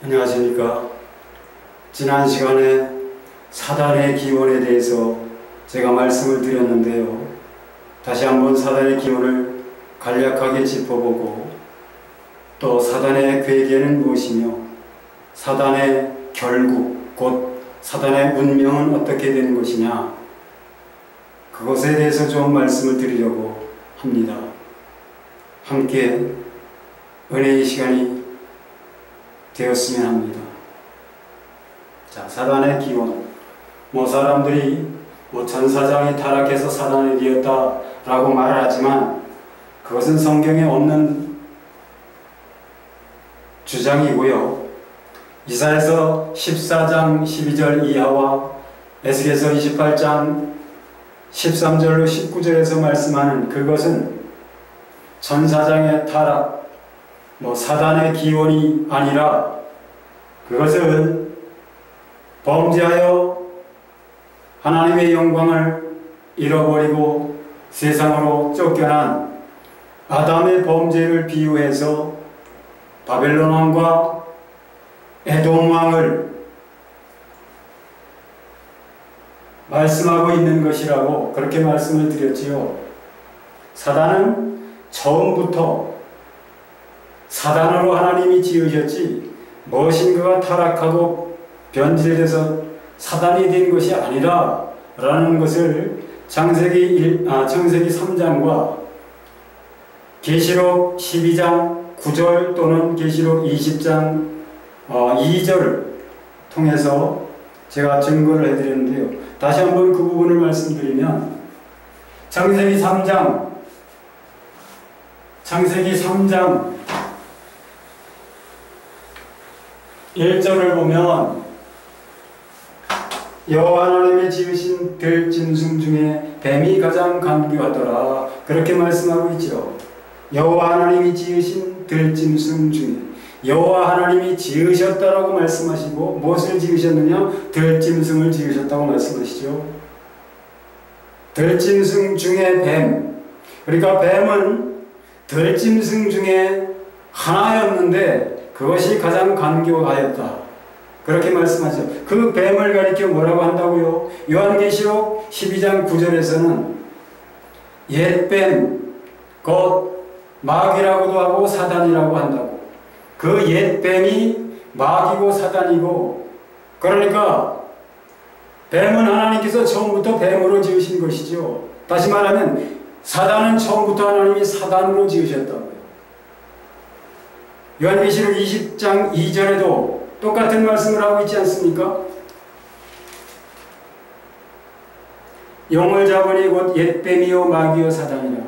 안녕하십니까. 지난 시간에 사단의 기원에 대해서 제가 말씀을 드렸는데요. 다시 한번 사단의 기원을 간략하게 짚어보고 또 사단의 괴계는 무엇이며 사단의 결국 곧 사단의 운명은 어떻게 되는 것이냐, 그것에 대해서 좀 말씀을 드리려고 합니다. 함께 은혜의 시간이 되었으면 합니다. 자, 사단의 기원. 사람들이 천사장이 타락해서 사단이 되었다라고 말을 하지만 그것은 성경에 없는 주장이고요. 이사야서 14장 12절 이하와 에스겔서 28장 13절로 19절에서 말씀하는 그것은 천사장의 타락, 사단의 기원이 아니라 그것은 범죄하여 하나님의 영광을 잃어버리고 세상으로 쫓겨난 아담의 범죄를 비유해서 바벨론 왕과 에돔 왕을 말씀하고 있는 것이라고 그렇게 말씀을 드렸지요. 사단은 처음부터 사단으로 하나님이 지으셨지 무엇인가가 타락하고 변질돼서 사단이 된 것이 아니라 라는 것을 창세기 3장과 계시록 12장 9절 또는 계시록 20장 2절을 통해서 제가 증거를 해드렸는데요. 다시 한번 그 부분을 말씀드리면 창세기 3장 1절을 보면 여호와 하나님의 지으신 들짐승 중에 뱀이 가장 간교하더라, 그렇게 말씀하고 있죠. 여호와 하나님이 지으신 들짐승 중에 여호와 하나님이 지으셨다라고 말씀하시고 무엇을 지으셨느냐? 들짐승을 지으셨다고 말씀하시죠. 들짐승 중에 뱀, 그러니까 뱀은 들짐승 중에 하나였는데 그것이 가장 간교하였다, 그렇게 말씀하죠. 그 뱀을 가리켜 뭐라고 한다고요? 요한계시록 12장 9절에서는 옛뱀, 곧 마귀라고도 하고 사단이라고 한다고. 그 옛뱀이 마귀고 사단이고, 그러니까 뱀은 하나님께서 처음부터 뱀으로 지으신 것이죠. 다시 말하면 사단은 처음부터 하나님이 사단으로 지으셨다고요. 요한계시록 20장 2절에도 똑같은 말씀을 하고 있지 않습니까? 용을 잡으니 곧 옛뱀이요 마귀요 사단이라.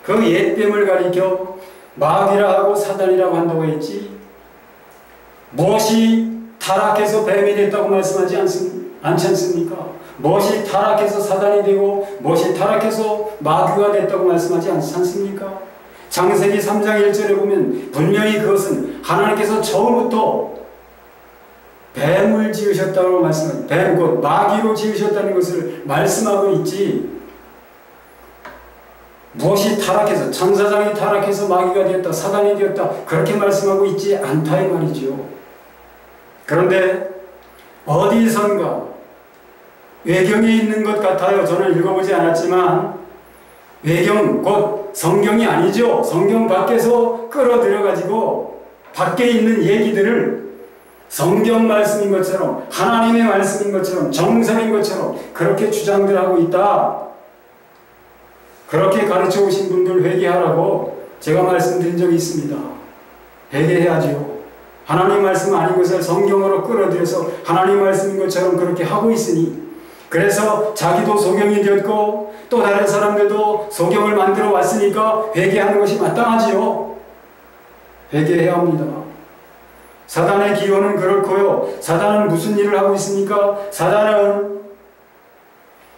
그 옛뱀을 가리켜 마귀라 하고 사단이라고 한다고 했지, 무엇이 타락해서 뱀이 됐다고 말씀하지 않지 않습니까? 무엇이 타락해서 사단이 되고 무엇이 타락해서 마귀가 됐다고 말씀하지 않지 않습니까? 창세기 3장 1절에 보면 분명히 그것은 하나님께서 처음부터 뱀을 지으셨다고 말씀합니다. 뱀, 곧 마귀로 지으셨다는 것을 말씀하고 있지, 무엇이 타락해서 천사장이 타락해서 마귀가 되었다, 사단이 되었다, 그렇게 말씀하고 있지 않다 이 말이죠. 그런데 어디선가 외경에 있는 것 같아요. 저는 읽어보지 않았지만 외경, 곧 성경이 아니죠. 성경 밖에서 끌어들여가지고 밖에 있는 얘기들을 성경 말씀인 것처럼, 하나님의 말씀인 것처럼, 정설인 것처럼 그렇게 주장들 하고 있다, 그렇게 가르쳐 오신 분들 회개하라고 제가 말씀드린 적이 있습니다. 회개해야지요. 하나님 말씀 아닌 것을 성경으로 끌어들여서 하나님 말씀인 것처럼 그렇게 하고 있으니, 그래서 자기도 소경이 되었고 또 다른 사람들도 소경을 만들어 왔으니까 회개하는 것이 마땅하지요. 회개해야 합니다. 사단의 기원은 그렇고요. 사단은 무슨 일을 하고 있습니까? 사단은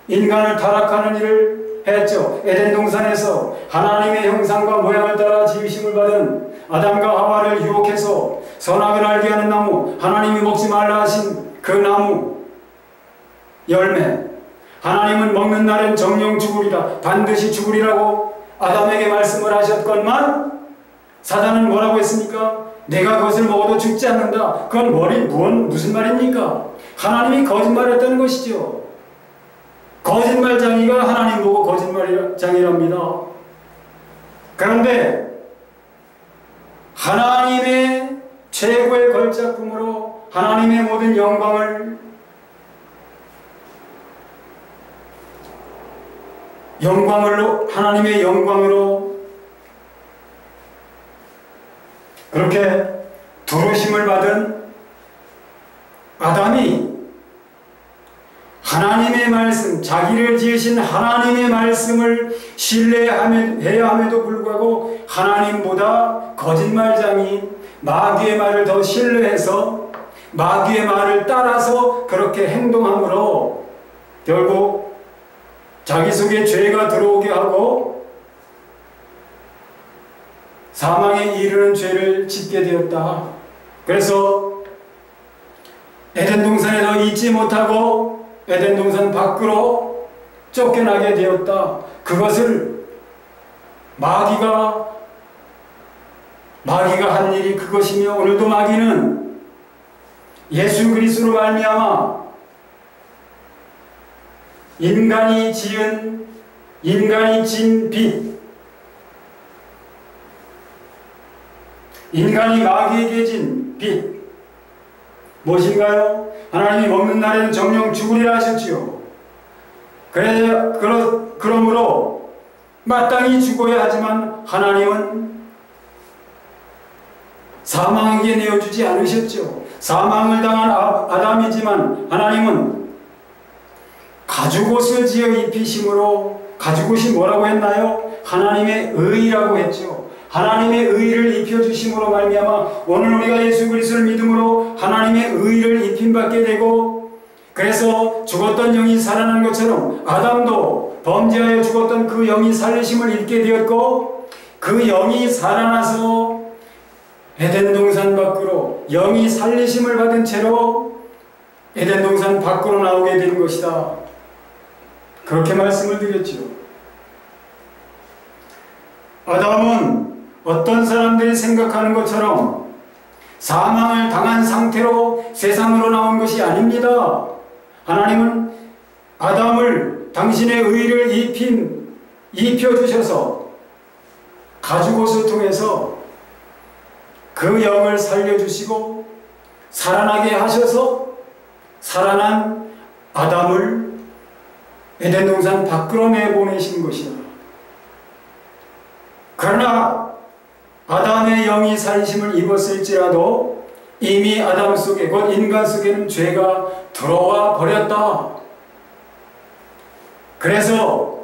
인간을 타락하는 일을 했죠. 에덴 동산에서 하나님의 형상과 모양을 따라 지으심을 받은 아담과 하와를 유혹해서 선악을 알게 하는 나무, 하나님이 먹지 말라 하신 그 나무 열매, 하나님은 먹는 날엔 정령 죽으리라, 반드시 죽으리라고 아담에게 말씀을 하셨건만 사단은 뭐라고 했습니까? 내가 그것을 먹어도 죽지 않는다. 그건 무슨 말입니까? 하나님이 거짓말했다는 것이죠. 거짓말장이가 하나님 보고 거짓말장이랍니다. 그런데 하나님의 최고의 걸작품으로 하나님의 모든 영광을 하나님의 영광으로 그렇게 부르심을 받은 아담이 하나님의 말씀, 자기를 지으신 하나님의 말씀을 신뢰해야 함에도 불구하고 하나님보다 거짓말장인 마귀의 말을 더 신뢰해서 마귀의 말을 따라서 그렇게 행동함으로 결국 자기 속에 죄가 들어오게 하고 사망에 이르는 죄를 짓게 되었다. 그래서 에덴 동산에서 있지 못하고 에덴 동산 밖으로 쫓겨나게 되었다. 그것을 마귀가 한 일이 그것이며 오늘도 마귀는 예수 그리스도로 말미암아 인간이 진 빛, 인간이 마귀에게 진 빛 무엇인가요? 하나님이 먹는 날에는 정령 죽으리라 하셨지요. 그러므로 마땅히 죽어야 하지만 하나님은 사망에게 내어주지 않으셨죠. 사망을 당한 아담이지만 하나님은 가죽옷을 지어 입히심으로, 가죽옷이 뭐라고 했나요? 하나님의 의라고 했죠. 하나님의 의를 입혀주심으로 말미암아 오늘 우리가 예수 그리스도를 믿음으로 하나님의 의를 입힘받게 되고, 그래서 죽었던 영이 살아난 것처럼 아담도 범죄하여 죽었던 그 영이 살리심을 입게 되었고, 그 영이 살아나서 에덴 동산 밖으로 영이 살리심을 받은 채로 에덴 동산 밖으로 나오게 된 것이다. 그렇게 말씀을 드렸죠. 아담은 어떤 사람들이 생각하는 것처럼 사망을 당한 상태로 세상으로 나온 것이 아닙니다. 하나님은 아담을 당신의 의를 입혀주셔서 가죽옷을 통해서 그 영을 살려주시고 살아나게 하셔서 살아난 아담을 에덴 동산 밖으로 내보내신 것이다. 그러나 아담의 영이 살리심을 입었을지라도 이미 아담 속에, 곧 인간 속에는 죄가 들어와 버렸다. 그래서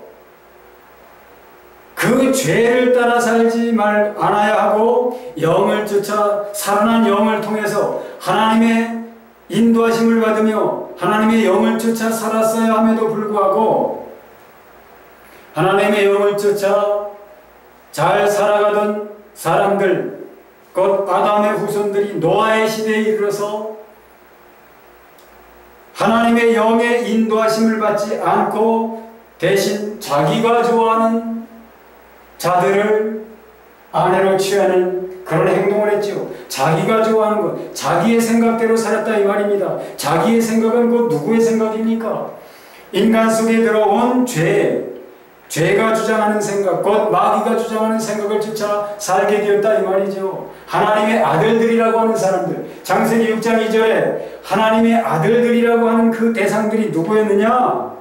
그 죄를 따라 살지 않아야 하고 영을 쫓아 살아난 영을 통해서 하나님의 인도하심을 받으며 하나님의 영을 쫓아 살았어야 함에도 불구하고 하나님의 영을 쫓아 잘 살아가던 사람들, 곧 아담의 후손들이 노아의 시대에 이르러서 하나님의 영의 인도하심을 받지 않고 대신 자기가 좋아하는 자들을 아내로 취하는 그런 행동을 했죠. 자기가 좋아하는 것, 자기의 생각대로 살았다 이 말입니다. 자기의 생각은 곧 누구의 생각입니까? 인간 속에 들어온 죄가 주장하는 생각, 곧 마귀가 주장하는 생각을 쫓아 살게 되었다 이 말이죠. 하나님의 아들들이라고 하는 사람들, 창세기 6장 2절에 하나님의 아들들이라고 하는 그 대상들이 누구였느냐?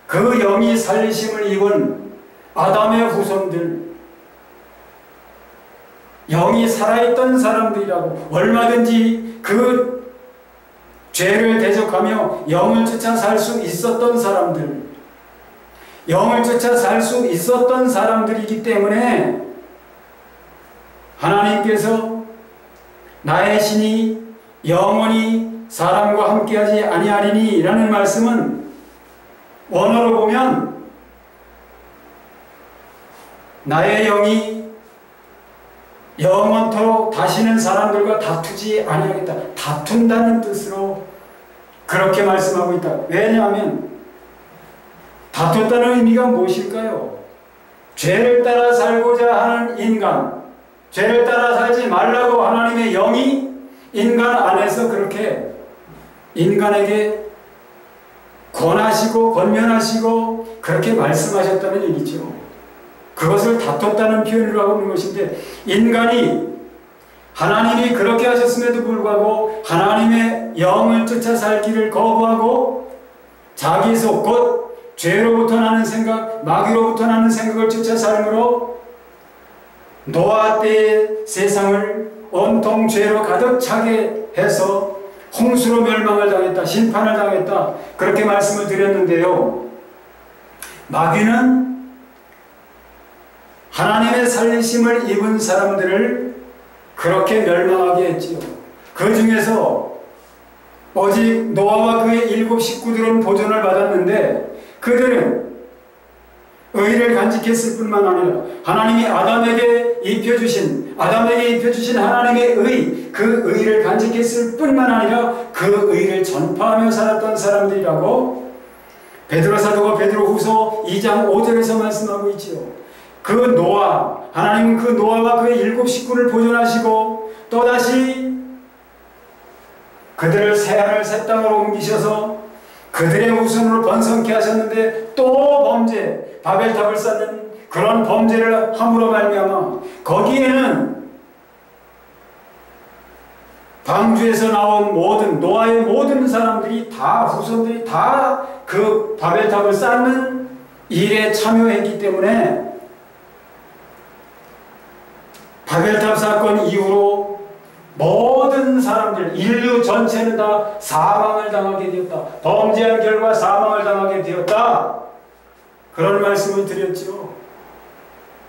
그 영이 살리심을 입은 아담의 후손들, 영이 살아있던 사람들이라고, 얼마든지 그 죄를 대적하며 영을 쫓아 살 수 있었던 사람들, 영을 쫓아 살 수 있었던 사람들이기 때문에 하나님께서 나의 신이 영원히 사람과 함께하지 아니하리니 라는 말씀은 원어로 보면 나의 영이 영원토록 다시는 사람들과 다투지 아니하겠다. 다툰다는 뜻으로 그렇게 말씀하고 있다. 왜냐하면 다퉜다는 의미가 무엇일까요? 죄를 따라 살고자 하는 인간, 죄를 따라 살지 말라고 하나님의 영이 인간 안에서 그렇게 인간에게 권하시고 권면하시고 그렇게 말씀하셨다는 얘기죠. 그것을 다퉜다는 표현을 하고 있는 것인데, 인간이 하나님이 그렇게 하셨음에도 불구하고 하나님의 영을 쫓아 살기를 거부하고 자기 속 곧 죄로부터 나는 생각, 마귀로부터 나는 생각을 쫓아 삶으로 노아 때의 세상을 온통 죄로 가득 차게 해서 홍수로 멸망을 당했다, 심판을 당했다, 그렇게 말씀을 드렸는데요. 마귀는 하나님의 살리심을 입은 사람들을 그렇게 멸망하게 했지요. 그 중에서 오직 노아와 그의 7 식구들은 보존을 받았는데, 그들은 의를 간직했을 뿐만 아니라 하나님이 아담에게 입혀주신 하나님의 의, 그 의를 간직했을 뿐만 아니라 그 의를 전파하며 살았던 사람들이라고 베드로 사도가 베드로후서 2장 5절에서 말씀하고 있지요. 그 노아, 하나님은 그 노아와 그의 7 식구를 보존하시고 또다시 그들을 새하늘 새 땅으로 옮기셔서 그들의 후손으로 번성케 하셨는데, 또 범죄, 바벨탑을 쌓는 그런 범죄를 함으로 말미암아 거기에는 방주에서 나온 모든 노아의 모든 사람들이 다, 후손들이 다 그 바벨탑을 쌓는 일에 참여했기 때문에 바벨탑 사건 이후로 모든 사람들, 인류 전체는 다 사망을 당하게 되었다. 범죄한 결과 사망을 당하게 되었다. 그런 말씀을 드렸죠.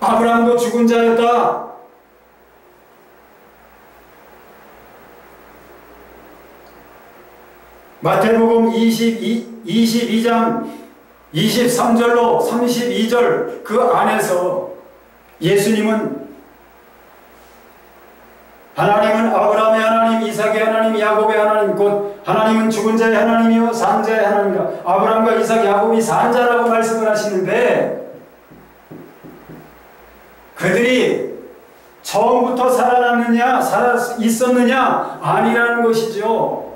아브라함도 죽은 자였다. 마태복음 22장 23절로 32절 그 안에서 예수님은 하나님은 아브라함의 하나님, 이삭의 하나님, 야곱의 하나님, 곧 하나님은 죽은 자의 하나님이요 산 자의 하나님이다. 아브라함과 이삭, 야곱이 산 자라고 말씀을 하시는데, 그들이 처음부터 살아났느냐, 살아 있었느냐, 아니라는 것이죠.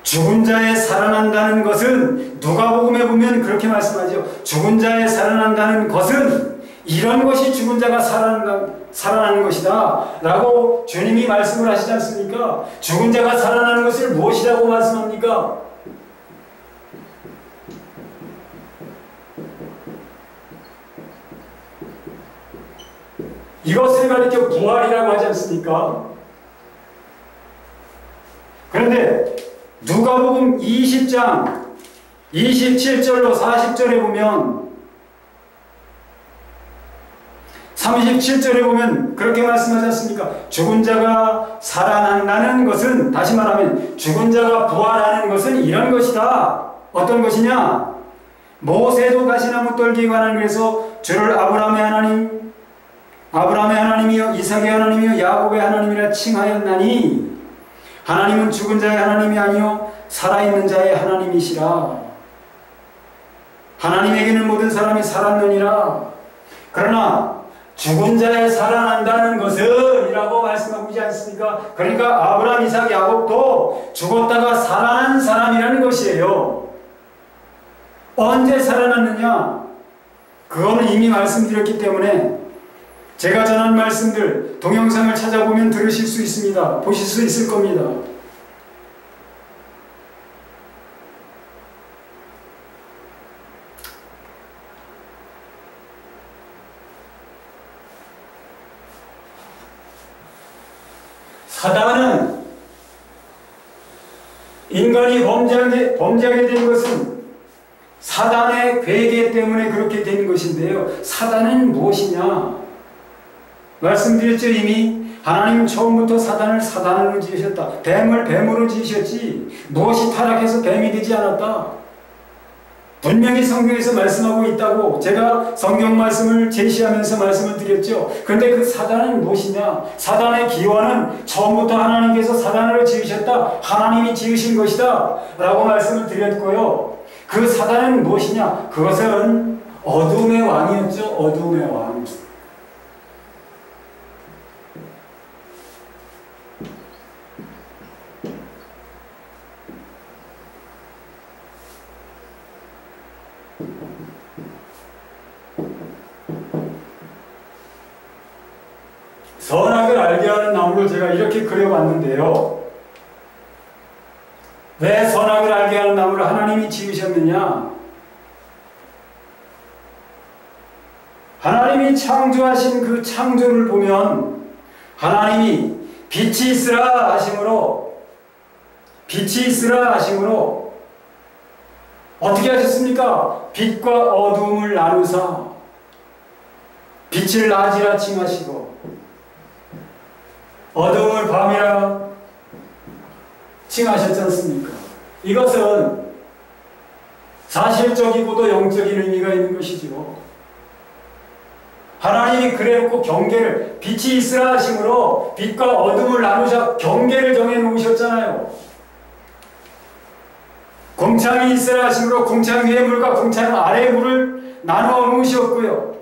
죽은 자에 살아난다는 것은 누가복음에 보면 그렇게 말씀하죠. 죽은 자에 살아난다는 것은 이런 것이 죽은 자가 살아나는 것이다 라고 주님이 말씀을 하시지 않습니까? 죽은 자가 살아나는 것을 무엇이라고 말씀합니까? 이것을 가리켜 부활이라고 하지 않습니까? 그런데 누가복음 20장 27절로 40절에 보면, 37절에 보면 그렇게 말씀하지 않습니까? 죽은 자가 살아난다는 것은, 다시 말하면 죽은 자가 부활하는 것은 이런 것이다. 어떤 것이냐? 모세도 가시나무 떨기에 관한 그래서 주를 아브라함의 하나님이요 이삭의 하나님이요 야곱의 하나님이라 칭하였나니, 하나님은 죽은 자의 하나님이 아니요 살아있는 자의 하나님이시라. 하나님에게는 모든 사람이 살았느니라. 그러나 죽은 자에 살아난다는 것은 이라고 말씀하고 있지 않습니까? 그러니까 아브라함, 이삭, 야곱도 죽었다가 살아난 사람이라는 것이에요. 언제 살아났느냐? 그거는 이미 말씀드렸기 때문에 제가 전한 말씀들 동영상을 찾아보면 들으실 수 있습니다. 보실 수 있을 겁니다. 사단은 인간이 범죄하게 된 것은 사단의 괴계 때문에 그렇게 된 것인데요. 사단은 무엇이냐? 말씀드렸죠. 이미 하나님은 처음부터 사단을 사단으로 지으셨다. 뱀을 뱀으로 지으셨지 무엇이 타락해서 뱀이 되지 않았다. 분명히 성경에서 말씀하고 있다고 제가 성경 말씀을 제시하면서 말씀을 드렸죠. 그런데 그 사단은 무엇이냐? 사단의 기원은 처음부터 하나님께서 사단으로 지으셨다. 하나님이 지으신 것이다 라고 말씀을 드렸고요. 그 사단은 무엇이냐? 그것은 어둠의 왕이었죠. 어둠의 왕. 선악을 알게 하는 나무를 제가 이렇게 그려봤는데요. 왜 선악을 알게 하는 나무를 하나님이 지으셨느냐? 하나님이 창조하신 그 창조를 보면 하나님이 빛이 있으라 하심으로 어떻게 하셨습니까? 빛과 어둠을 나누사 빛을 낮이라 칭하시고 어둠을 밤이라 칭하셨지 않습니까? 이것은 사실적이고도 영적인 의미가 있는 것이지요. 하나님이 그래놓고 경계를 빛이 있으라 하심으로 빛과 어둠을 나누자 경계를 정해 놓으셨잖아요. 궁창이 있으라 하심으로 궁창 위의 물과 궁창 아래의 물을 나누어 놓으셨고요.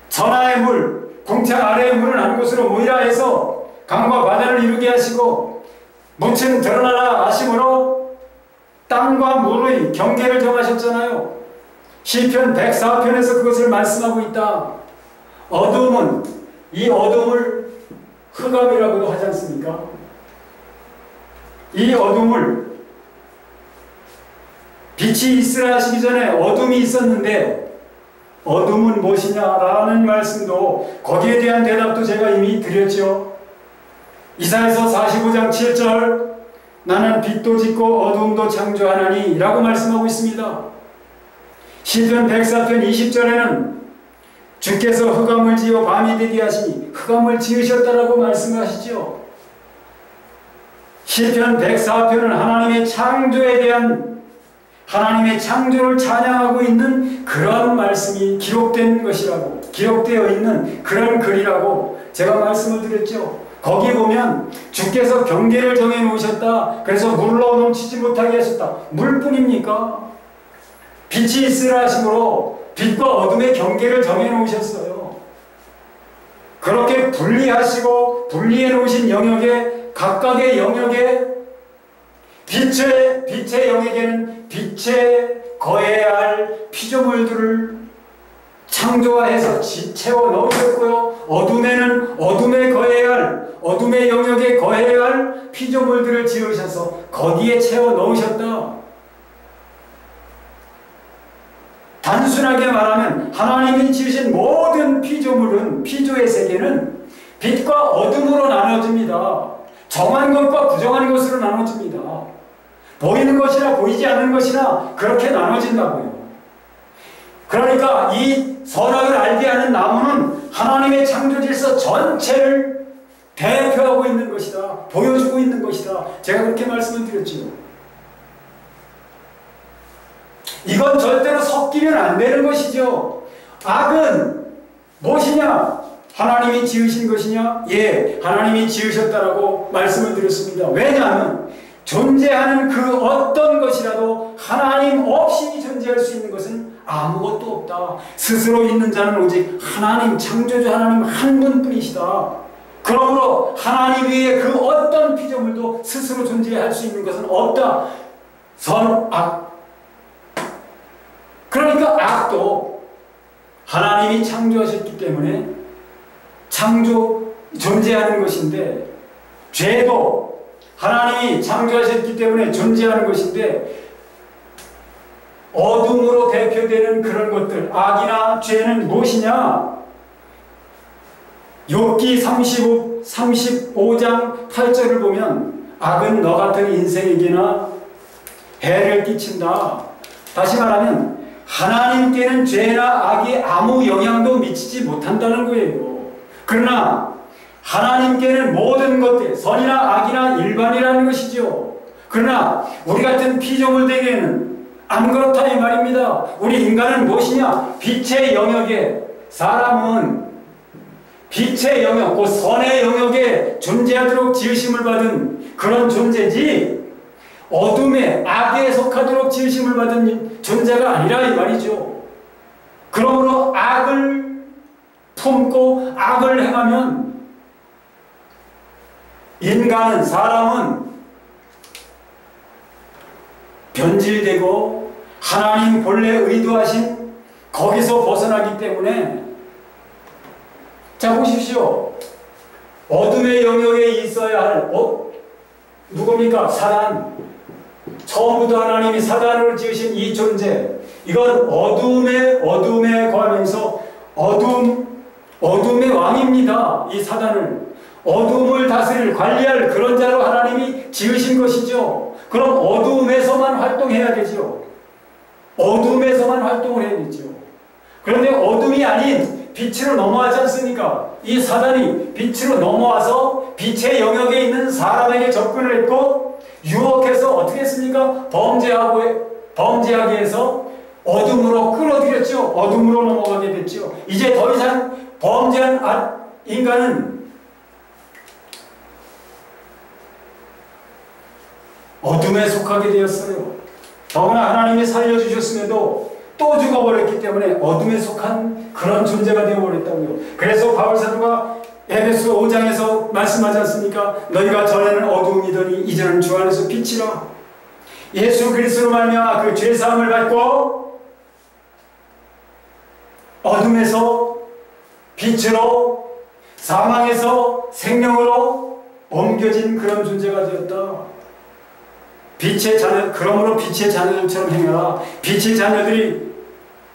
천하의 물, 궁창 아래의 물을 한 곳으로 모이라 해서 강과 바다를 이루게 하시고 무층 드러나라 하심으로 땅과 물의 경계를 정하셨잖아요. 시편 104편에서 그것을 말씀하고 있다. 어둠은 이 어둠을 흑암이라고도 하지 않습니까? 이 어둠을 빛이 있으라 하시기 전에 어둠이 있었는데 어둠은 무엇이냐라는 말씀도 거기에 대한 대답도 제가 이미 드렸죠. 이사야서 45장 7절 나는 빛도 짓고 어둠도 창조하나니 라고 말씀하고 있습니다. 시편 104편 20절에는 주께서 흑암을 지어 밤이 되게 하시니 흑암을 지으셨다라고 말씀하시죠. 시편 104편은 하나님의 창조에 대한 하나님의 창조를 찬양하고 있는 그런 말씀이 기록된 것이라고, 기록되어 있는 그런 글이라고 제가 말씀을 드렸죠. 거기 보면 주께서 경계를 정해 놓으셨다. 그래서 물로 넘치지 못하게 하셨다. 물뿐입니까? 빛이 있으라 하심으로 빛과 어둠의 경계를 정해 놓으셨어요. 그렇게 분리하시고 분리해 놓으신 영역에 각각의 영역에 빛의 영역에는 빛에 거해야 할 피조물들을 창조해서 채워 넣으셨고요. 어둠에는 어둠에 거해야 할, 어둠의 영역에 거해야 할 피조물들을 지으셔서 거기에 채워 넣으셨다. 단순하게 말하면 하나님이 지으신 모든 피조물은, 피조의 세계는 빛과 어둠으로 나눠집니다. 정한 것과 부정한 것으로 나눠집니다. 보이는 것이나 보이지 않는 것이나 그렇게 나눠진다고요. 그러니까 이 선악을 알게 하는 나무는 하나님의 창조 질서 전체를 대표하고 있는 것이다. 보여주고 있는 것이다. 제가 그렇게 말씀을 드렸지요. 이건 절대로 섞이면 안 되는 것이죠. 악은 무엇이냐? 하나님이 지으신 것이냐? 예, 하나님이 지으셨다라고 말씀을 드렸습니다. 왜냐하면 존재하는 그 어떤 것이라도 하나님 없이 존재할 수 있는 것은 아무것도 없다. 스스로 있는 자는 오직 하나님, 창조주 하나님 한 분뿐이시다. 그러므로 하나님 위에 그 어떤 피조물도 스스로 존재할 수 있는 것은 없다. 악. 그러니까 악도 하나님이 창조하셨기 때문에 존재하는 것인데, 죄도 하나님이 창조하셨기 때문에 존재하는 것인데, 어둠으로 대표되는 그런 것들, 악이나 죄는 무엇이냐? 욥기 35장 8절을 보면 악은 너 같은 인생에게나 해를 끼친다. 다시 말하면 하나님께는 죄나 악이 아무 영향도 미치지 못한다는 거예요. 그러나 하나님께는 모든 것들, 선이나 악이나 일반이라는 것이죠. 그러나 우리 같은 피조물에게는 안 그렇다 이 말입니다. 우리 인간은 무엇이냐? 빛의 영역에, 사람은 빛의 영역, 그 선의 영역에 존재하도록 지으심을 받은 그런 존재지, 어둠의 악에 속하도록 지으심을 받은 존재가 아니라 이 말이죠. 그러므로 악을 품고 악을 행하면 인간은, 사람은 변질되고 하나님 본래 의도하신 거기서 벗어나기 때문에, 자 보십시오. 어둠의 영역에 있어야 할 누굽니까? 사단. 처음부터 하나님이 사단을 지으신 이 존재, 이건 어둠에 거하면서 어둠의 왕입니다. 이 사단을 어둠을 다스릴, 관리할 그런 자로 하나님이 지으신 것이죠. 그럼 어둠에서만 활동해야 되죠. 어둠에서만 활동을 해야 되죠. 그런데 어둠이 아닌 빛으로 넘어가지 않습니까? 이 사단이 빛으로 넘어와서 빛의 영역에 있는 사람에게 접근을 했고, 유혹해서 어떻게 했습니까? 범죄하게 해서 어둠으로 끌어들였죠. 어둠으로 넘어가게 됐죠. 이제 더 이상 범죄한 인간은 어둠에 속하게 되었어요. 더구나 하나님이 살려주셨음에도 또 죽어버렸기 때문에 어둠에 속한 그런 존재가 되어버렸다고요. 그래서 바울 사도가 에베소 5장에서 말씀하지 않습니까? 너희가 전에는 어두움이더니 이제는 주 안에서 빛이라. 예수 그리스도로 말미암아 그 죄사함을 받고 어둠에서 빛으로, 사망에서 생명으로 옮겨진 그런 존재가 되었다. 빛의 자녀, 그러므로 빛의 자녀들처럼 행하라. 빛의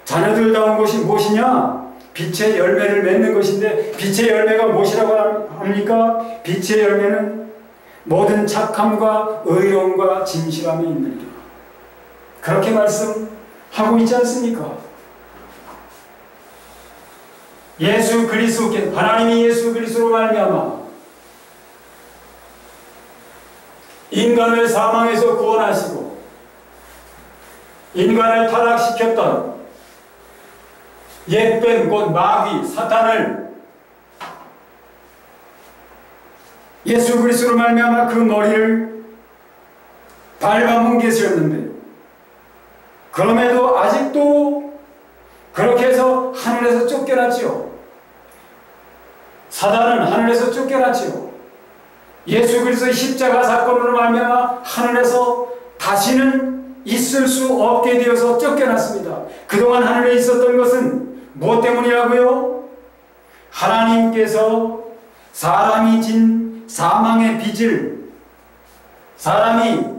자녀들다운 것이 무엇이냐? 빛의 열매를 맺는 것인데, 빛의 열매가 무엇이라고 합니까? 빛의 열매는 모든 착함과 의로움과 진실함이 있느니라. 그렇게 말씀하고 있지 않습니까? 예수 그리스도께, 하나님이 예수 그리스도로 말미암아 인간을 사망에서 구원하시고 인간을 타락시켰던 옛뱀 곧 마귀 사탄을 예수 그리스도로 말미암아 그 머리를 밟아문 계셨는데, 그럼에도 아직도 그렇게 해서 하늘에서 쫓겨났지요. 사단은 하늘에서 쫓겨났지요. 예수 그리스도의 십자가 사건으로 말미암아 하늘에서 다시는 있을 수 없게 되어서 쫓겨났습니다. 그동안 하늘에 있었던 것은 무엇 때문이라고요? 하나님께서 사람이 진 사망의 빚을, 사람이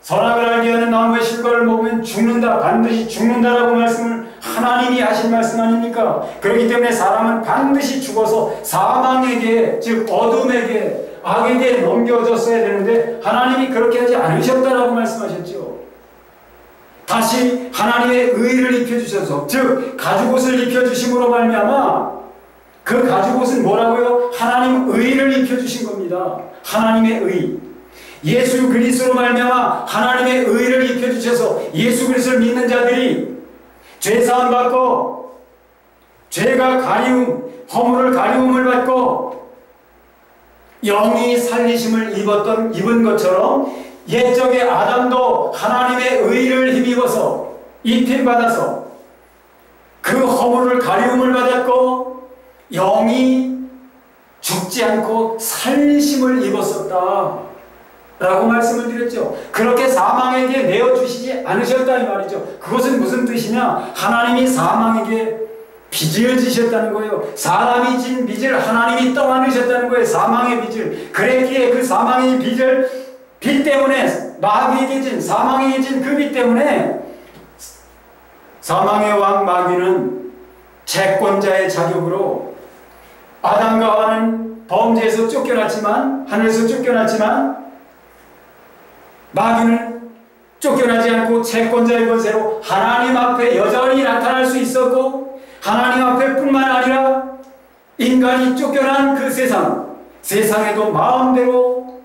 선악을 알게 하는 나무의 실과를 먹으면 죽는다, 반드시 죽는다라고 말씀을 하나님이 하신 말씀 아닙니까? 그렇기 때문에 사람은 반드시 죽어서 사망에게, 즉 어둠에게, 악에게 넘겨졌어야 되는데 하나님이 그렇게 하지 않으셨다라고 말씀하셨죠. 다시 하나님의 의를 입혀주셔서, 즉 가죽옷을 입혀주심으로 말미암아, 그 가죽옷은 뭐라고요? 하나님 의를 입혀주신 겁니다. 하나님의 의. 예수 그리스도로 말미암아 하나님의 의를 입혀주셔서 예수 그리스도를 믿는 자들이 죄사함 받고 죄가 가리움, 허물을 가리움을 받고 영이 살리심을 입은 것처럼 옛적의 아담도 하나님의 의를 힘입어서 입힘받아서 그 허물을 가리움을 받았고 영이 죽지 않고 살리심을 입었었다 라고 말씀을 드렸죠. 그렇게 사망에게 내어주시지 않으셨다 이 말이죠. 그것은 무슨 뜻이냐? 하나님이 사망에게 빚을 지셨다는 거예요. 사람이 진 빚을 하나님이 떠안으셨다는 거예요. 사망의 빚을. 그랬기에 그 사망의 빚 때문에, 마귀에게 진, 사망에게 진 그 빚 때문에 사망의 왕 마귀는 채권자의 자격으로 아담과 하와는 범죄에서 쫓겨났지만, 하늘에서 쫓겨났지만 마귀는 쫓겨나지 않고 채권자의 권세로 하나님 앞에 여전히 나타날 수 있었고, 하나님 앞에 뿐만 아니라 인간이 쫓겨난 그 세상에도 마음대로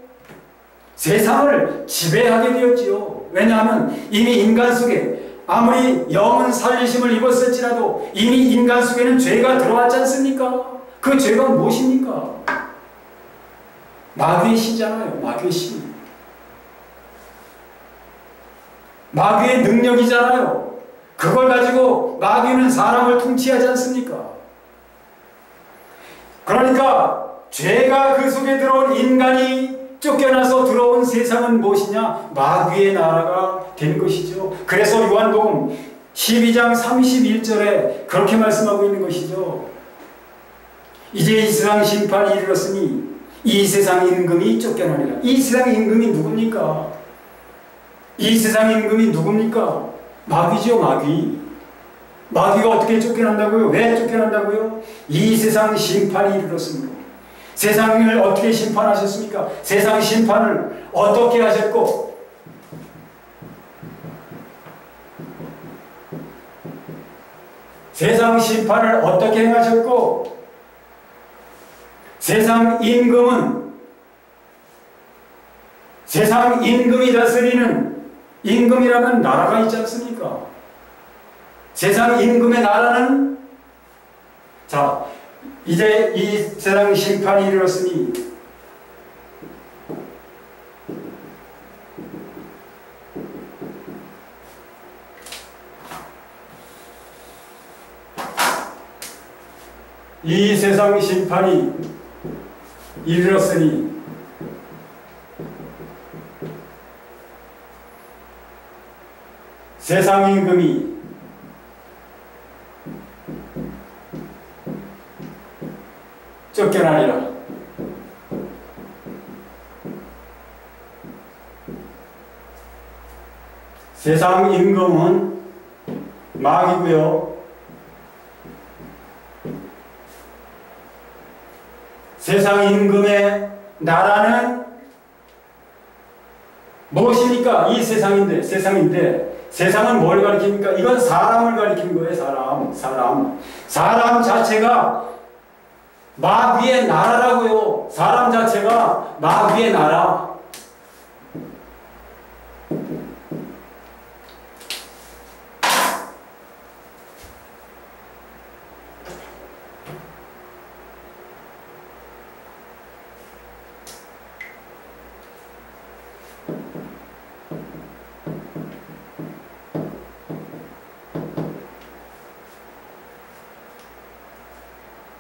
세상을 지배하게 되었지요. 왜냐하면 이미 인간 속에 아무리 영은 살리심을 입었을지라도 이미 인간 속에는 죄가 들어왔지 않습니까? 그 죄가 무엇입니까? 마귀의 씨잖아요. 마귀의 씨. 마귀의 능력이잖아요. 그걸 가지고 마귀는 사람을 통치하지 않습니까? 그러니까 죄가 그 속에 들어온 인간이 쫓겨나서 들어온 세상은 무엇이냐? 마귀의 나라가 된 것이죠. 그래서 요한복음 12장 31절에 그렇게 말씀하고 있는 것이죠. 이제 이 세상 심판이 이르렀으니 이 세상 임금이 쫓겨나리라. 이 세상 임금이 누굽니까? 이 세상 임금이 누굽니까? 마귀죠, 마귀. 마귀가 어떻게 쫓겨난다고요? 왜 쫓겨난다고요? 이 세상 심판이 이르렀으므로. 세상을 어떻게 심판하셨습니까? 세상 심판을 어떻게 하셨고, 세상 심판을 어떻게 행하셨고, 세상 임금이 다스리는, 임금이라면 나라가 있지 않습니까? 세상 임금의 나라는, 자, 이제 이 세상 심판이 이르렀으니 이 세상 심판이 이르렀으니 세상 임금이 쫓겨나리라. 세상 임금은 마귀고요. 세상 임금의 나라는 무엇입니까? 이 세상인데, 세상은 뭘 가리킵니까? 이건 사람을 가리키는 거예요. 사람 자체가 마귀의 나라라고요. 사람 자체가 마귀의 나라.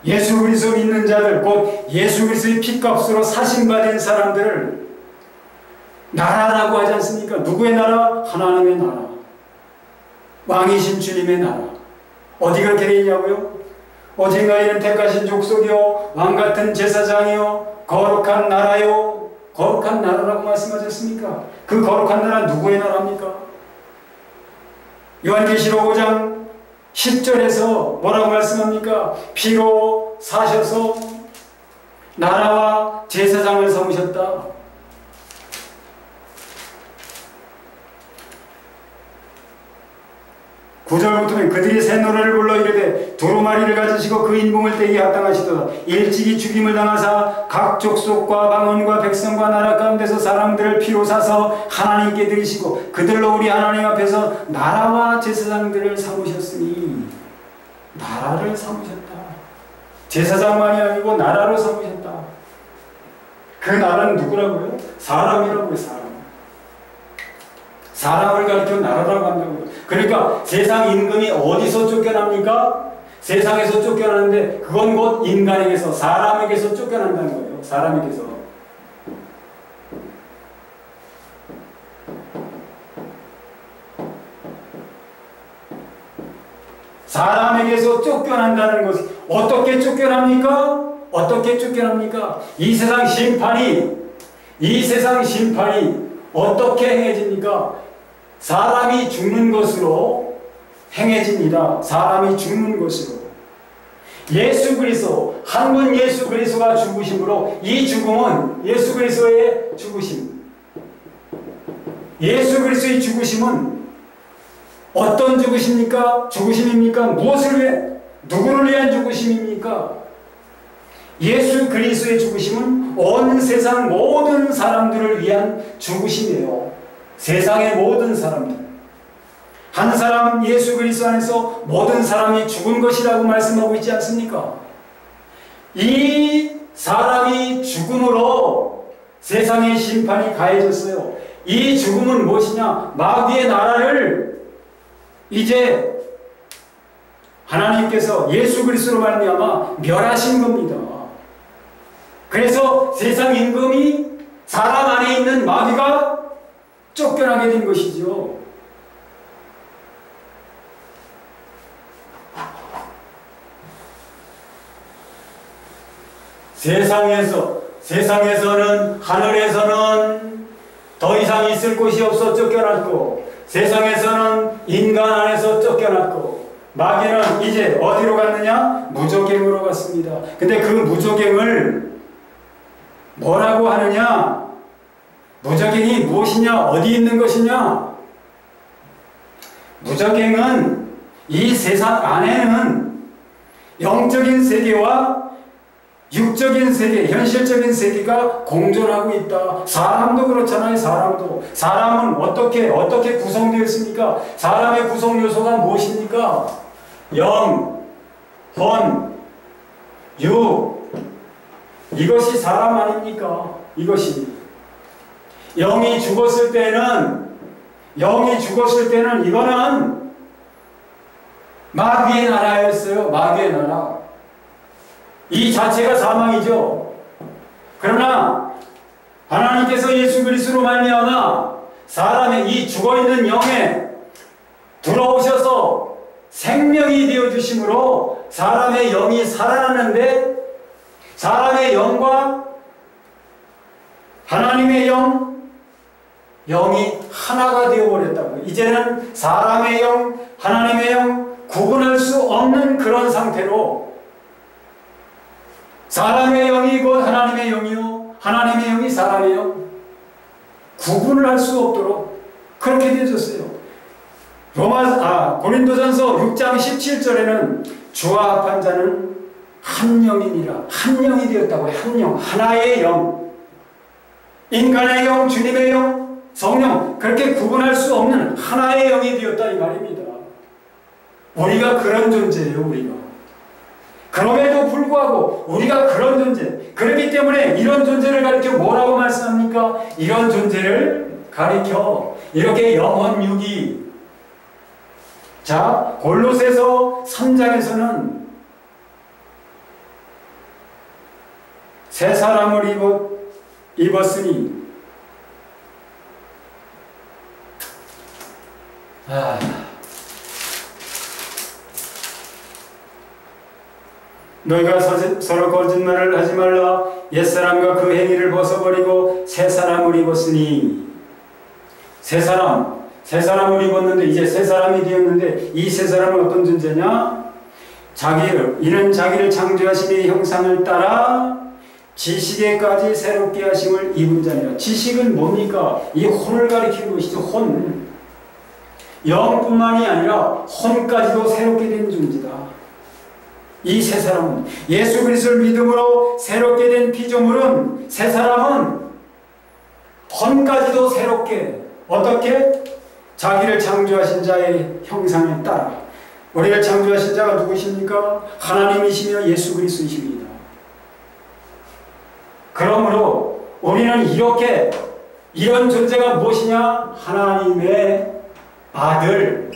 예수 그리스도 믿는 자들, 곧 예수 그리스도의 피값으로 사신받은 사람들을 나라라고 하지 않습니까? 누구의 나라? 하나님의 나라. 왕이신 주님의 나라. 어디 그렇게 되어 있냐고요? 오직 너희는 택하신 족속이요 왕같은 제사장이요 거룩한 나라요. 거룩한 나라라고 말씀하셨습니까? 그 거룩한 나라 누구의 나라입니까? 요한계시록 5장 10절에서 뭐라고 말씀합니까? 피로 사셔서 나라와 제사장을 삼으셨다. 9절부터는 그들이 새 노래를 불러 이르되 두루마리를 가지시고 그 인봉을 떼기 합당하시도다. 일찍이 죽임을 당하사 각 족속과 방언과 백성과 나라 가운데서 사람들을 피로 사서 하나님께 드리시고 그들로 우리 하나님 앞에서 나라와 제사장들을 삼으셨으니. 나라를 삼으셨다. 제사장만이 아니고 나라로 삼으셨다. 그 나라는 누구라고요? 사람이라고요. 사람을 가리켜 나라라고 한다고요. 그러니까 세상 임금이 어디서 쫓겨납니까? 세상에서 쫓겨나는데 그건 곧 인간에게서, 사람에게서 쫓겨난다는 거예요. 사람에게서. 사람에게서 쫓겨난다는 것은 어떻게 쫓겨납니까? 어떻게 쫓겨납니까? 이 세상 심판이 어떻게 행해집니까? 사람이 죽는 것으로 행해집니다. 사람이 죽는 것으로. 예수 그리스도, 한 분 예수 그리스도가 죽으심으로 이 죽음은 예수 그리스도의 죽으심. 예수 그리스도의 죽으심은 어떤 죽으십니까? 죽으심입니까? 무엇을 위해? 누구를 위한 죽으심입니까? 예수 그리스도의 죽으심은 온 세상 모든 사람들을 위한 죽으심이에요. 세상의 모든 사람들. 한 사람 예수 그리스도 안에서 모든 사람이 죽은 것이라고 말씀하고 있지 않습니까? 이 사람이 죽음으로 세상의 심판이 가해졌어요. 이 죽음은 무엇이냐? 마귀의 나라를 이제 하나님께서 예수 그리스도로 말미암아 멸하신 겁니다. 그래서 세상 임금이 사람 안에 있는 마귀가 쫓겨나게 된 것이죠. 세상에서는 하늘에서는 더 이상 있을 곳이 없어 쫓겨났고, 세상에서는 인간 안에서 쫓겨났고, 마귀는 이제 어디로 갔느냐? 무저갱으로 갔습니다. 근데 그 무저갱을 뭐라고 하느냐? 무저갱이 무엇이냐? 어디 있는 것이냐? 무저갱은 이 세상 안에는 영적인 세계와 육적인 세계, 현실적인 세계가 공존하고 있다. 사람도 그렇잖아요. 사람은 어떻게 구성되어 있습니까? 사람의 구성 요소가 무엇입니까? 영, 혼, 육, 이것이 사람 아닙니까? 이것이 영이 죽었을 때는 이거는 마귀의 나라였어요. 마귀의 나라. 이 자체가 사망이죠. 그러나 하나님께서 예수 그리스도로 말미암아 사람의 이 죽어있는 영에 들어오셔서 생명이 되어주심으로 사람의 영이 살아났는데, 사람의 영과 하나님의 영이 하나가 되어버렸다고요. 이제는 사람의 영, 하나님의 영 구분할 수 없는 그런 상태로, 사람의 영이 곧 하나님의 영이요, 하나님의 영이 사람의 영, 구분을 할 수 없도록 그렇게 되어졌어요. 고린도전서 6장 17절에는 주와 합한 자는 한 영이니라. 한 영이 되었다고요. 한 영, 하나의 영. 인간의 영, 주님의 영, 성령, 그렇게 구분할 수 없는 하나의 영이 되었다 이 말입니다. 우리가 그런 존재예요. 우리가. 그럼에도 불구하고 우리가 그런 존재, 그렇기 때문에 이런 존재를 가리켜 뭐라고 말씀합니까? 이런 존재를 가리켜 이렇게 영혼육이. 자, 골로새서 3장에서는 새 사람을 입었으니 너희가 서로 거짓말을 하지 말라. 옛사람과 그 행위를 벗어버리고 새 사람을 입었으니. 새 사람을 입었는데 이제 새 사람이 되었는데, 이 새 사람은 어떤 존재냐? 이는 자기를 창조하심의 형상을 따라 지식에까지 새롭게 하심을 입은 자니라. 지식은 뭡니까? 이 혼을 가리키는 것이죠. 혼. 영뿐만이 아니라 혼까지도 새롭게 된 존재다. 이 새 사람은 예수 그리스도를 믿음으로 새롭게 된 피조물은, 새 사람은 혼까지도 새롭게, 어떻게? 자기를 창조하신 자의 형상에 따라. 우리를 창조하신 자가 누구십니까? 하나님이시며 예수 그리스도이십니다. 그러므로 우리는 이런 존재가 무엇이냐? 하나님의 아들,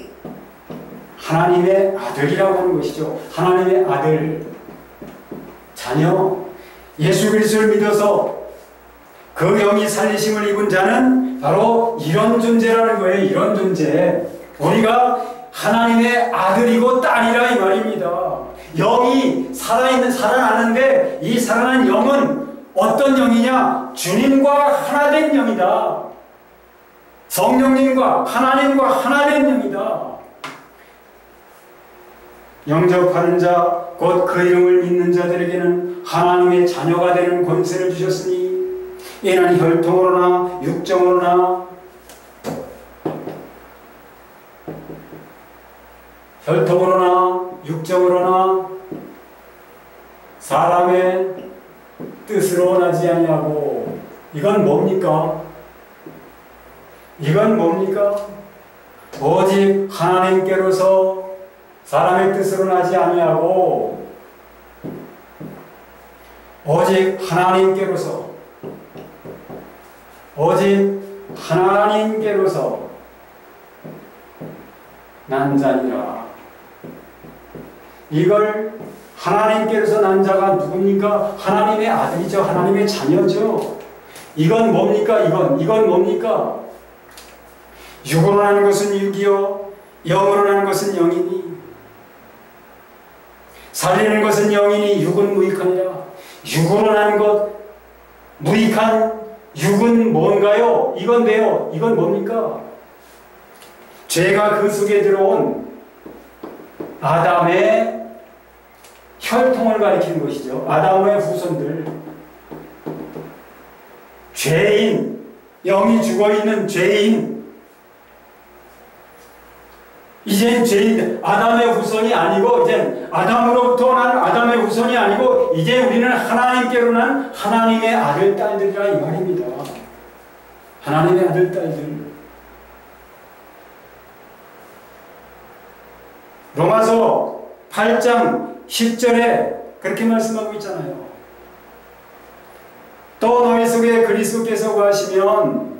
하나님의 아들이라고 하는 것이죠. 하나님의 아들, 자녀, 예수 그리스도를 믿어서 그 영이 살리심을 입은 자는 바로 이런 존재라는 거예요. 이런 존재. 우리가 하나님의 아들이고 딸이라 이 말입니다. 영이 살아나는데 이 살아난 영은 어떤 영이냐? 주님과 하나된 영이다. 성령님과 하나님과 하나된 영이다. 영접하는 자, 곧 그 이름을 믿는 자들에게는 하나님의 자녀가 되는 권세를 주셨으니, 이는 혈통으로나 육정으로나 사람의 뜻으로 나지 아니하고. 이건 뭡니까? 오직 하나님께로서 사람의 뜻으로 나지 아니하고, 오직 하나님께로서 난 자니라. 이걸 하나님께로서 난 자가 누굽니까? 하나님의 아들이죠. 하나님의 자녀죠. 이건 뭡니까? 이건 뭡니까? 육으로 나는 것은 육이요 영으로 나는 것은 영이니 살리는 것은 영이니 육은 무익하니라. 육으로 나는 것 무익한 육은 뭔가요? 이건데요. 이건 뭡니까? 죄가 그 속에 들어온 아담의 혈통을 가리키는 것이죠. 아담의 후손들. 죄인, 영이 죽어있는 죄인. 이젠 죄인, 아담의 후손이 아니고, 이젠 아담으로부터 난 아담의 후손이 아니고, 이제 우리는 하나님께로 난 하나님의 아들, 딸들이라 이 말입니다. 하나님의 아들, 딸들. 로마서 8장 10절에 그렇게 말씀하고 있잖아요. 또 너희 속에 그리스도께서 거하시면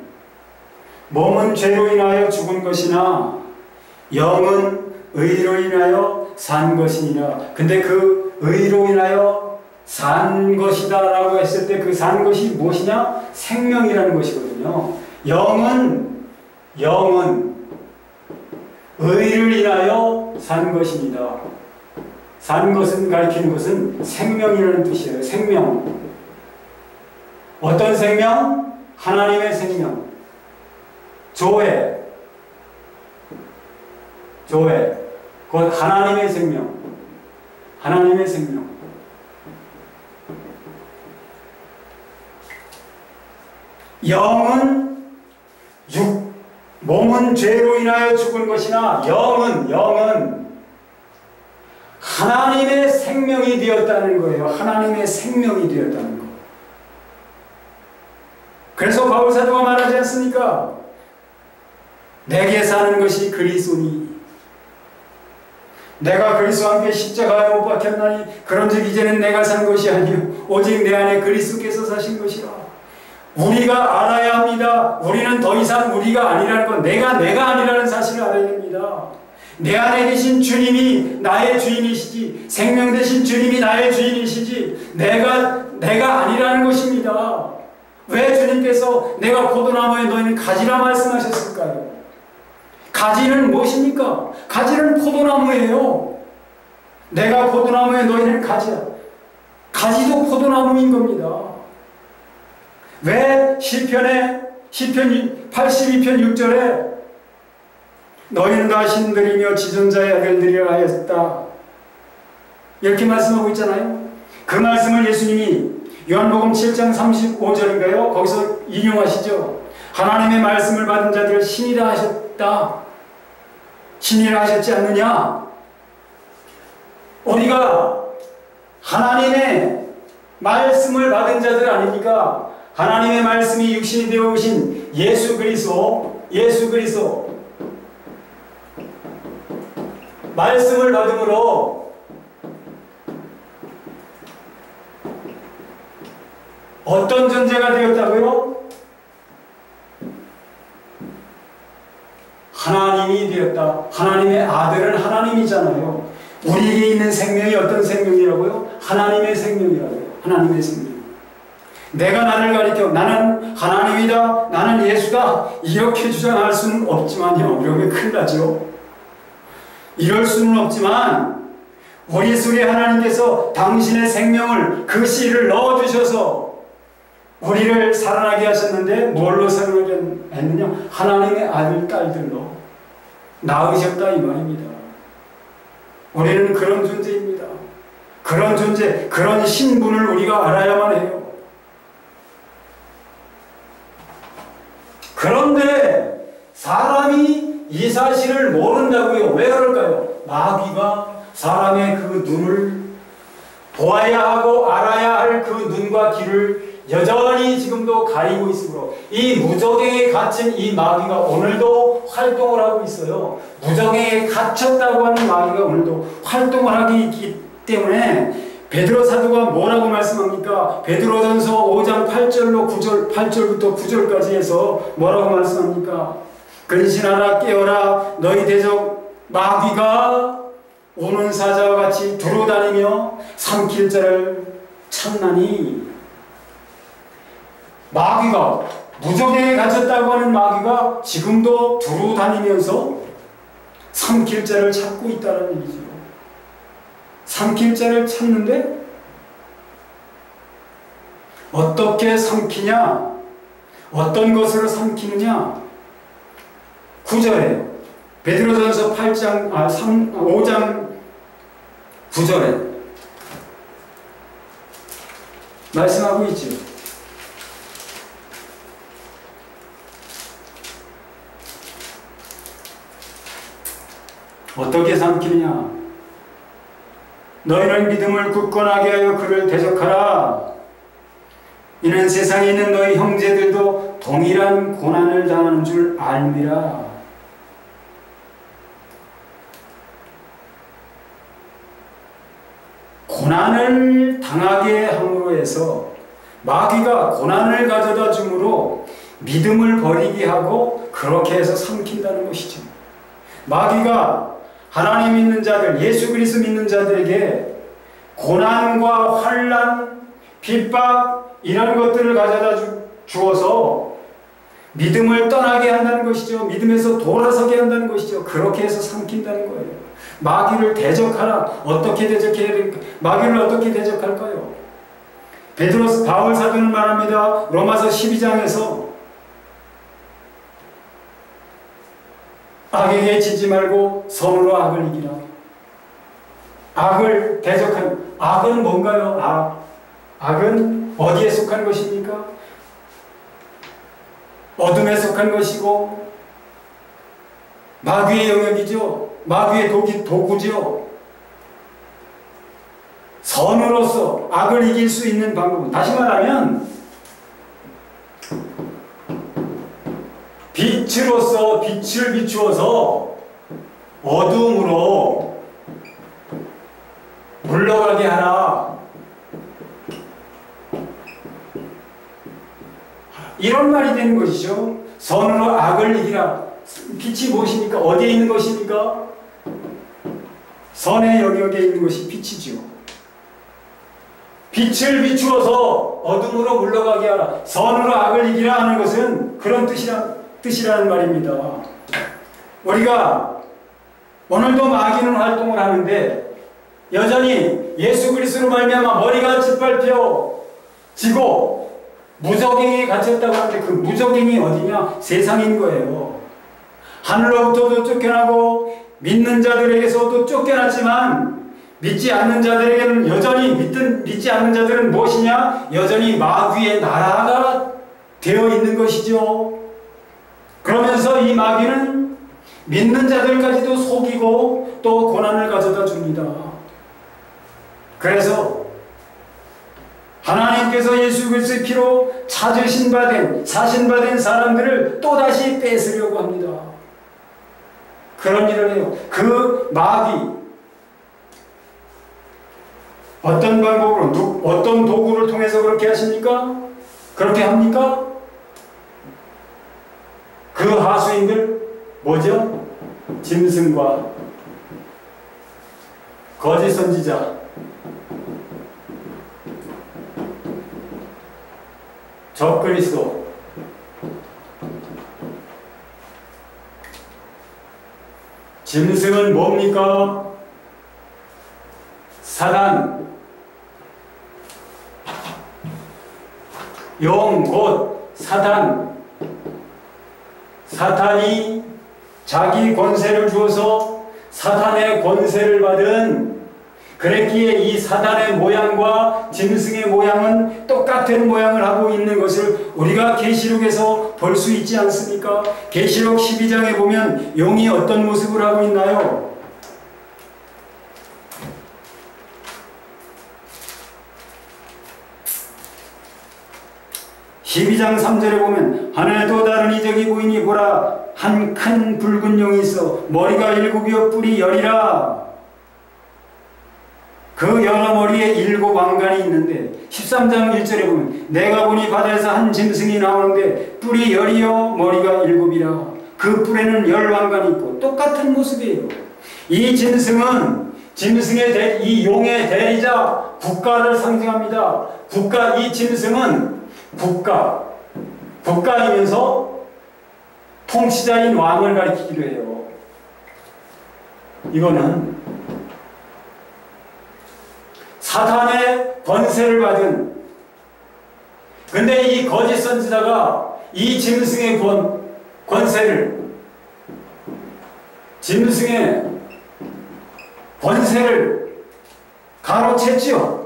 몸은 죄로 인하여 죽은 것이나 영은 의로 인하여 산 것이니라. 근데 그 의로 인하여 산 것이다 라고 했을 때 그 산 것이 무엇이냐? 생명이라는 것이거든요. 영은 의를 인하여 산 것입니다. 산 것은 가리키는 것은 생명이라는 뜻이에요. 생명. 어떤 생명? 하나님의 생명. 조회. 곧 하나님의 생명. 하나님의 생명. 영은 몸은 죄로 인하여 죽은 것이나 영은 하나님의 생명이 되었다는 거예요. 하나님의 생명이 되었다는 거. 그래서 바울 사도가 말하지 않습니까? 내게 사는 것이 그리스도니 내가 그리스도와 함께 십자가에 못 박혔나니 그런즉 이제는 내가 산 것이 아니요 오직 내 안에 그리스도께서 사신 것이라. 우리가 알아야 합니다. 우리는 더 이상 우리가 아니라는 건 내가 아니라는 사실을 알아야 됩니다. 내 안에 계신 주님이 나의 주인이시지, 생명 되신 주님이 나의 주인이시지, 내가 아니라는 것입니다. 왜 주님께서 내가 포도나무에 너희는 가지라 말씀하셨을까요? 가지는 무엇입니까? 가지는 포도나무예요. 내가 포도나무에 너희는 가지야. 가지도 포도나무인 겁니다. 왜 시편 82편 6절에 너희는 다 신들이며 지존자의 아들들이라 하였다 이렇게 말씀하고 있잖아요. 그 말씀을 예수님이 요한복음 7장 35절인가요? 거기서 인용하시죠. 하나님의 말씀을 받은 자들을 신이라 하셨다. 신이라 하셨지 않느냐? 우리가 하나님의 말씀을 받은 자들 아닙니까? 하나님의 말씀이 육신이 되어 오신 예수 그리스도 말씀을 받음으로 어떤 존재가 되었다고요? 하나님이 되었다. 하나님의 아들은 하나님이잖아요. 우리에게 있는 생명이 어떤 생명이라고요? 하나님의 생명이라고요. 하나님의 생명. 내가 나를 가리켜 나는 하나님이다, 나는 예수다 이렇게 주장할 수는 없지만요. 이러면 큰일 나죠. 이럴 수는 없지만 우리 속에 하나님께서 당신의 생명을 그 씨를 넣어주셔서 우리를 살아나게 하셨는데 뭘로 살아나게 했느냐? 하나님의 아들, 딸들로 낳으셨다 이 말입니다. 우리는 그런 존재입니다. 그런 존재, 그런 신분을 우리가 알아야만 해요. 그런데 사람이 이 사실을 모른다고요. 왜 그럴까요? 마귀가 사람의 그 눈을 보아야 하고 알아야 할 그 눈과 귀를 여전히 지금도 가리고 있으므로 이 무적에 갇힌 이 마귀가 오늘도 활동을 하고 있어요. 무적에 갇혔다고 하는 마귀가 오늘도 활동을 하기 때문에 베드로 사도가 뭐라고 말씀합니까? 말씀합니까? 베드로전서 5장 8절부터 9절까지 해서 뭐라고 말씀합니까? 근신하라 깨어라 너희 대적 마귀가 우는 사자와 같이 두루다니며 삼킬 자를 찾나니. 마귀가, 무적에 갇혔다고 하는 마귀가 지금도 두루다니면서 삼킬 자를 찾고 있다는 얘기죠. 삼킬 자를 찾는데 어떻게 삼키냐? 어떤 것으로 삼키느냐? 9절에 베드로전서 5장 9절에 말씀하고 있죠. 어떻게 삼키느냐? 너희는 믿음을 굳건하게 하여 그를 대적하라. 이는 세상에 있는 너희 형제들도 동일한 고난을 당하는 줄 알미라. 고난을 당하게 함으로 해서 마귀가 고난을 가져다 주므로 믿음을 버리게 하고 그렇게 해서 삼킨다는 것이죠. 마귀가 하나님 믿는 자들, 예수 그리스도 믿는 자들에게 고난과 환난, 핍박 이런 것들을 가져다 주어서 믿음을 떠나게 한다는 것이죠. 믿음에서 돌아서게 한다는 것이죠. 그렇게 해서 삼킨다는 거예요. 마귀를 대적하라. 어떻게 대적해야 될까? 마귀를 어떻게 대적할까요? 바울 사도는 말합니다. 로마서 12장에서 악에게 지지 말고 선으로 악을 이기라. 악을 대적하는, 악은 뭔가요? 악은 어디에 속한 것입니까? 어둠에 속한 것이고 마귀의 영역이죠. 마귀의 도구죠. 선으로서 악을 이길 수 있는 방법은, 다시 말하면 빛으로서 빛을 비추어서 어둠으로 물러가게 하라. 이런 말이 되는 것이죠. 선으로 악을 이기라. 빛이 무엇입니까? 어디에 있는 것입니까? 선의 영역에 있는 것이 빛이죠. 빛을 비추어서 어둠으로 물러가게 하라. 선으로 악을 이기라 하는 것은 그런 뜻이라는 말입니다. 우리가 오늘도 마귀는 활동을 하는데 여전히 예수 그리스도로 말미암아 머리가 짓밟혀지고 무적행에 갇혔다고 하는데 그 무적행이 어디냐? 세상인 거예요. 하늘로부터도 쫓겨나고 믿는 자들에게서도 쫓겨났지만 믿지 않는 자들에게는 여전히 믿지 않는 자들은 무엇이냐? 여전히 마귀의 나라가 되어 있는 것이죠. 그러면서 이 마귀는 믿는 자들까지도 속이고 또 고난을 가져다 줍니다. 그래서 하나님께서 예수 그리스도의 피로 사신받은 사람들을 또다시 뺏으려고 합니다. 그런 일을 해요. 그 마귀, 어떤 방법으로, 어떤 도구를 통해서 그렇게 하십니까? 그렇게 합니까? 그 하수인들, 뭐죠? 짐승과 거짓 선지자, 적그리스도, 짐승은 뭡니까? 사단, 영, 곧 사단. 사탄이 자기 권세를 주어서 사탄의 권세를 받은, 그랬기에 이 사단의 모양과 짐승의 모양은 똑같은 모양을 하고 있는 것을 우리가 계시록에서 볼 수 있지 않습니까? 계시록 12장에 보면 용이 어떤 모습을 하고 있나요? (12장 3절에) 보면 하늘에 또 다른 이적이 보이니 보라, 한 큰 붉은 용이 있어 머리가 7이요 뿔이 10이라. 그 여러 머리에 7 왕관이 있는데 13장 1절에 보면 내가 보니 바다에서 한 짐승이 나오는데 뿔이 10이요 머리가 7이라. 그 뿔에는 열왕관이 있고 똑같은 모습이에요. 이 짐승은 이 용의 대리자 국가를 상징합니다. 이 짐승은 국가이면서 통치자인 왕을 가리키기도 해요. 이거는 사탄의 권세를 받은, 근데 이 거짓 선지자가 이 짐승의 짐승의 권세를 가로챘지요.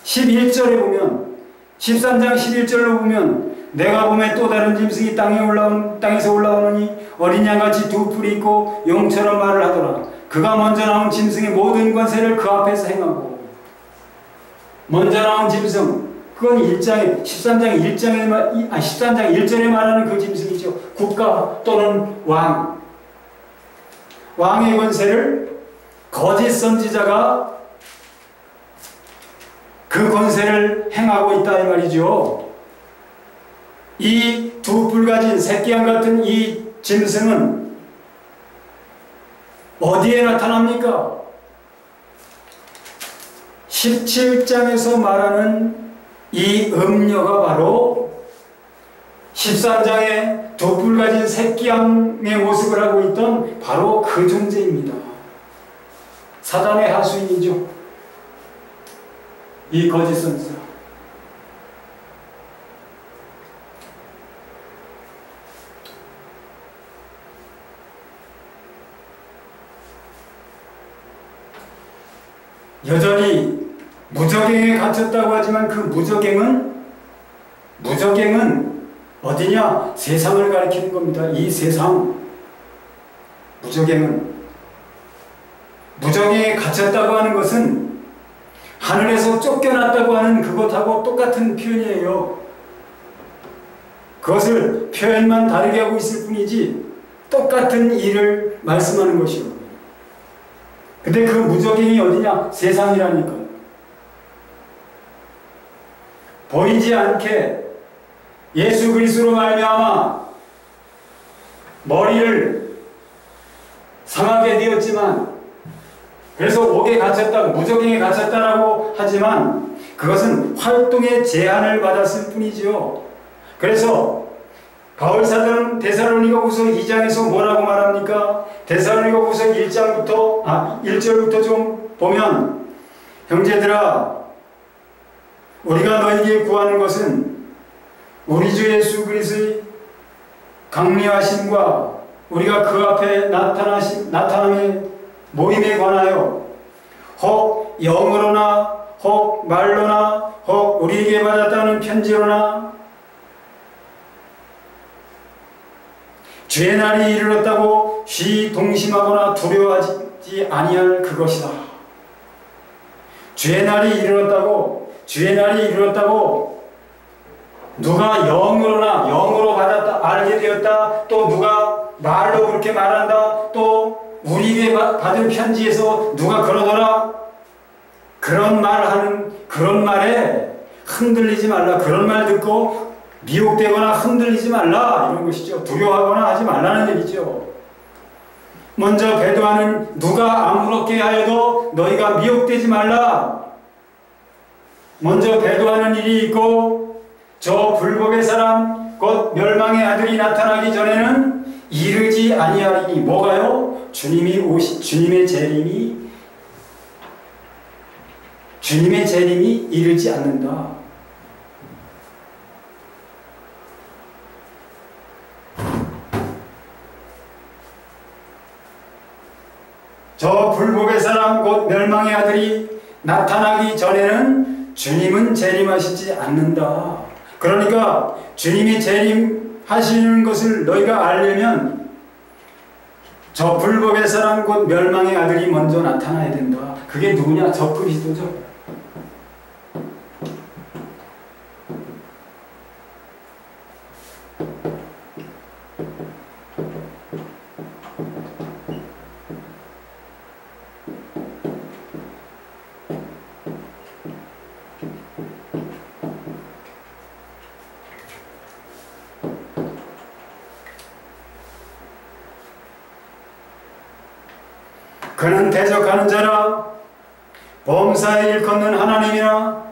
11절에 보면, 13장 11절로 보면 내가 보면 또 다른 짐승이 땅에서 올라오느니 어린 양같이 두 뿔이 있고 용처럼 말을 하더라. 그가 먼저 나온 짐승의 모든 권세를 그 앞에서 행하고. 먼저 나온 짐승, 그건 13장 1절에 말하는 그 짐승이죠. 국가 또는 왕. 왕의 권세를 거짓 선지자가 그 권세를 행하고 있다 이 말이죠. 이 두 뿔 가진 새끼양 같은 이 짐승은 어디에 나타납니까? 17장에서 말하는 이 음녀가 바로 13장에 두 뿔 가진 새끼양의 모습을 하고 있던 바로 그 존재입니다. 사단의 하수인이죠. 이 거짓 선지자. 여전히 무저갱에 갇혔다고 하지만 그 무저갱은 어디냐? 세상을 가리키는 겁니다. 이 세상. 무저갱에 갇혔다고 하는 것은 하늘에서 쫓겨났다고 하는 그것하고 똑같은 표현이에요. 그것을 표현만 다르게 하고 있을 뿐이지 똑같은 일을 말씀하는 것이요. 근데 그 무저갱이 어디냐? 세상이라니까. 보이지 않게 예수 그리스도로 말미암아 머리를 상하게 되었지만, 그래서 옥에 갇혔다, 무저갱에 갇혔다라고 하지만 그것은 활동의 제한을 받았을 뿐이지요. 그래서 바울 사도는 데살로니가후서 2장에서 뭐라고 말합니까? 데살로니가후서 1절부터 좀 보면, 형제들아, 우리가 너희에게 구하는 것은 우리 주 예수 그리스도의 강림하심과 우리가 그 앞에 나타남의 모임에 관하여 혹 영으로나 혹 말로나 혹 우리에게 받았다는 편지로나 주의 날이 이르렀다고 동심하거나 두려워하지 아니할 그것이다. 주의 날이 이르렀다고 누가 영으로 받았다, 알게 되었다, 또 누가 말로 그렇게 말한다, 또 우리에게 받은 편지에서 누가 그러더라, 그런 말에 흔들리지 말라. 그런 말 듣고 미혹되거나 흔들리지 말라, 이런 것이죠. 두려워하거나 하지 말라는 얘기죠. 먼저 배도하는 누가 아무렇게 하여도 너희가 미혹되지 말라. 먼저 배도하는 일이 있고 저 불법의 사람 곧 멸망의 아들이 나타나기 전에는 이르지 아니하리니. 뭐가요? 주님의 재림이 이르지 않는다. 저 불법의 사람 곧 멸망의 아들이 나타나기 전에는 주님은 재림하시지 않는다. 그러니까 주님이 재림하시는 것을 너희가 알려면 저 불법의 사람 곧 멸망의 아들이 먼저 나타나야 된다. 그게 누구냐? 저 그리스도죠. 그는 대적하는 자라 범사에 일컫는 하나님이나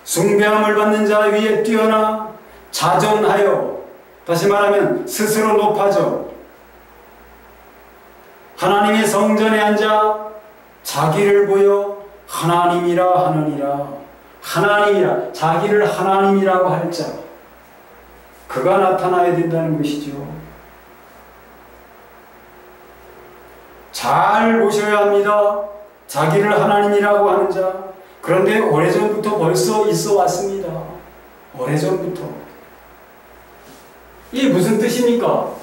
숭배함을 받는 자 위에 뛰어나 자존하여, 다시 말하면 스스로 높아져 하나님의 성전에 앉아 자기를 보여 하나님이라 하느니라. 하나님이라, 자기를 하나님이라고 할 자, 그가 나타나야 된다는 것이죠. 잘 보셔야 합니다. 자기를 하나님이라고 하는 자. 그런데 오래전부터 벌써 있어 왔습니다. 오래전부터. 이게 무슨 뜻입니까?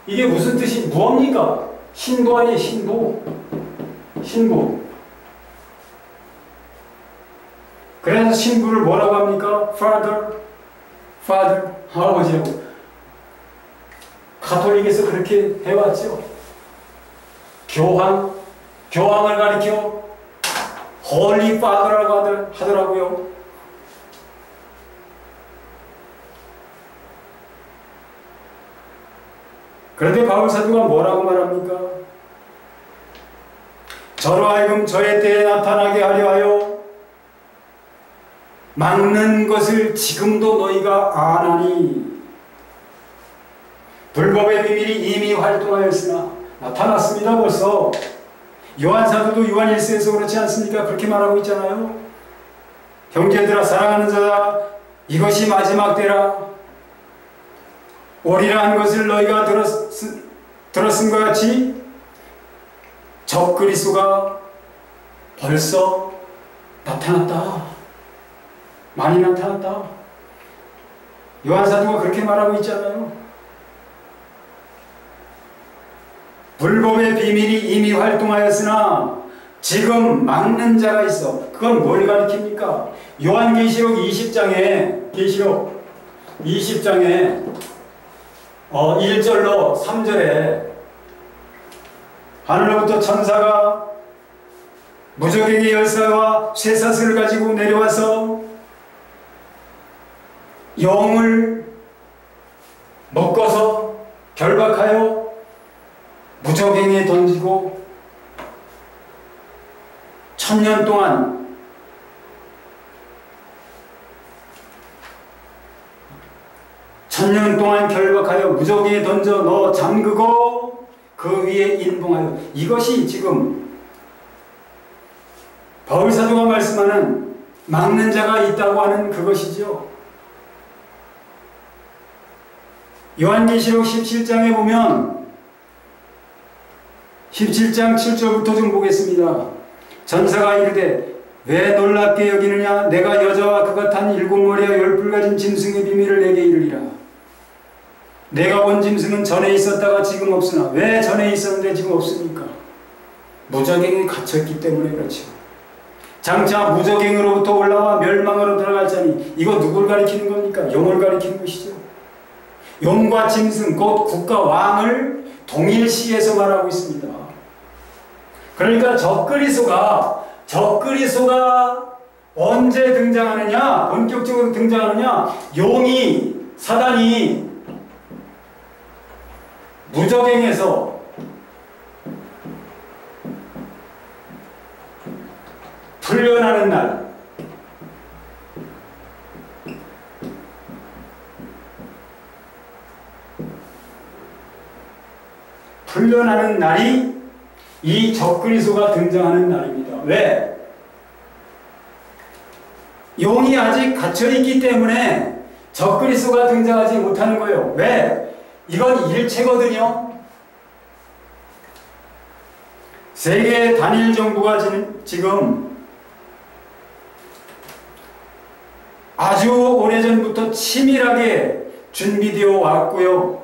이게 무슨 뜻이, 무엇입니까? 신부 아니에요, 신부. 신부. 그래서 신부를 뭐라고 합니까? Father. Father. 할아버지라고. 가톨릭에서 그렇게 해왔죠. 교황. 교황을 가리켜 Holy Father라고 하더라고요. 그런데 바울 사도가 뭐라고 말합니까? 저로 하여금 저의 때에 나타나게 하려 하여 막는 것을 지금도 너희가 아나니, 불법의 비밀이 이미 활동하였으나, 나타났습니다. 벌써. 요한 사도도 요한 1서에서 그렇지 않습니까? 그렇게 말하고 있잖아요. 형제들아, 사랑하는 자들아, 이것이 마지막 때라. 오리라 한 것을 너희가 들었음과 같이 적그리스도가 벌써 나타났다. 많이 나타났다. 요한 사도가 그렇게 말하고 있잖아요. 불법의 비밀이 이미 활동하였으나 지금 막는 자가 있어. 그건 뭘 가리킵니까? 요한계시록 20장에, 계시록 20장에 1절로 3절에 하늘로부터 천사가 무저갱이 열쇠와 쇠사슬을 가지고 내려와서 영을 묶어서 결박하여 무저갱이에 던지고 1000년 동안 결박하여 무저갱이에 던져 넣어 잠그고 그 위에 인봉하여. 이것이 지금 바울 사도가 말씀하는 막는 자가 있다고 하는 그것이죠. 요한계시록 17장에 보면 17장 7절부터 좀 보겠습니다. 전사가 이르되 왜 놀랍게 여기느냐? 내가 여자와 그가 탄 7머리와 10뿔 가진 짐승의 비밀을 내게 이르리라. 내가 본 짐승은 전에 있었다가 지금 없으나 왜 전에 있었는데 지금 없습니까? 무저갱에 갇혔기 때문에 그렇죠. 장차 무저갱으로부터 올라와 멸망으로 들어갈 자니, 이거 누굴 가리키는 겁니까? 영을 가리키는 것이죠. 용과 짐승 곧 국가 왕을 동일시해서 말하고 있습니다. 그러니까 적그리스도가 언제 등장하느냐? 본격적으로 등장하느냐? 용이, 사단이 무저갱에서 풀려나는 날, 풀려나는 날이 이 적그리스도가 등장하는 날입니다. 왜? 용이 아직 갇혀있기 때문에 적그리스도가 등장하지 못하는 거예요. 왜? 이건 일체거든요. 세계 단일 정부가 지금 아주 오래전부터 치밀하게 준비되어 왔고요.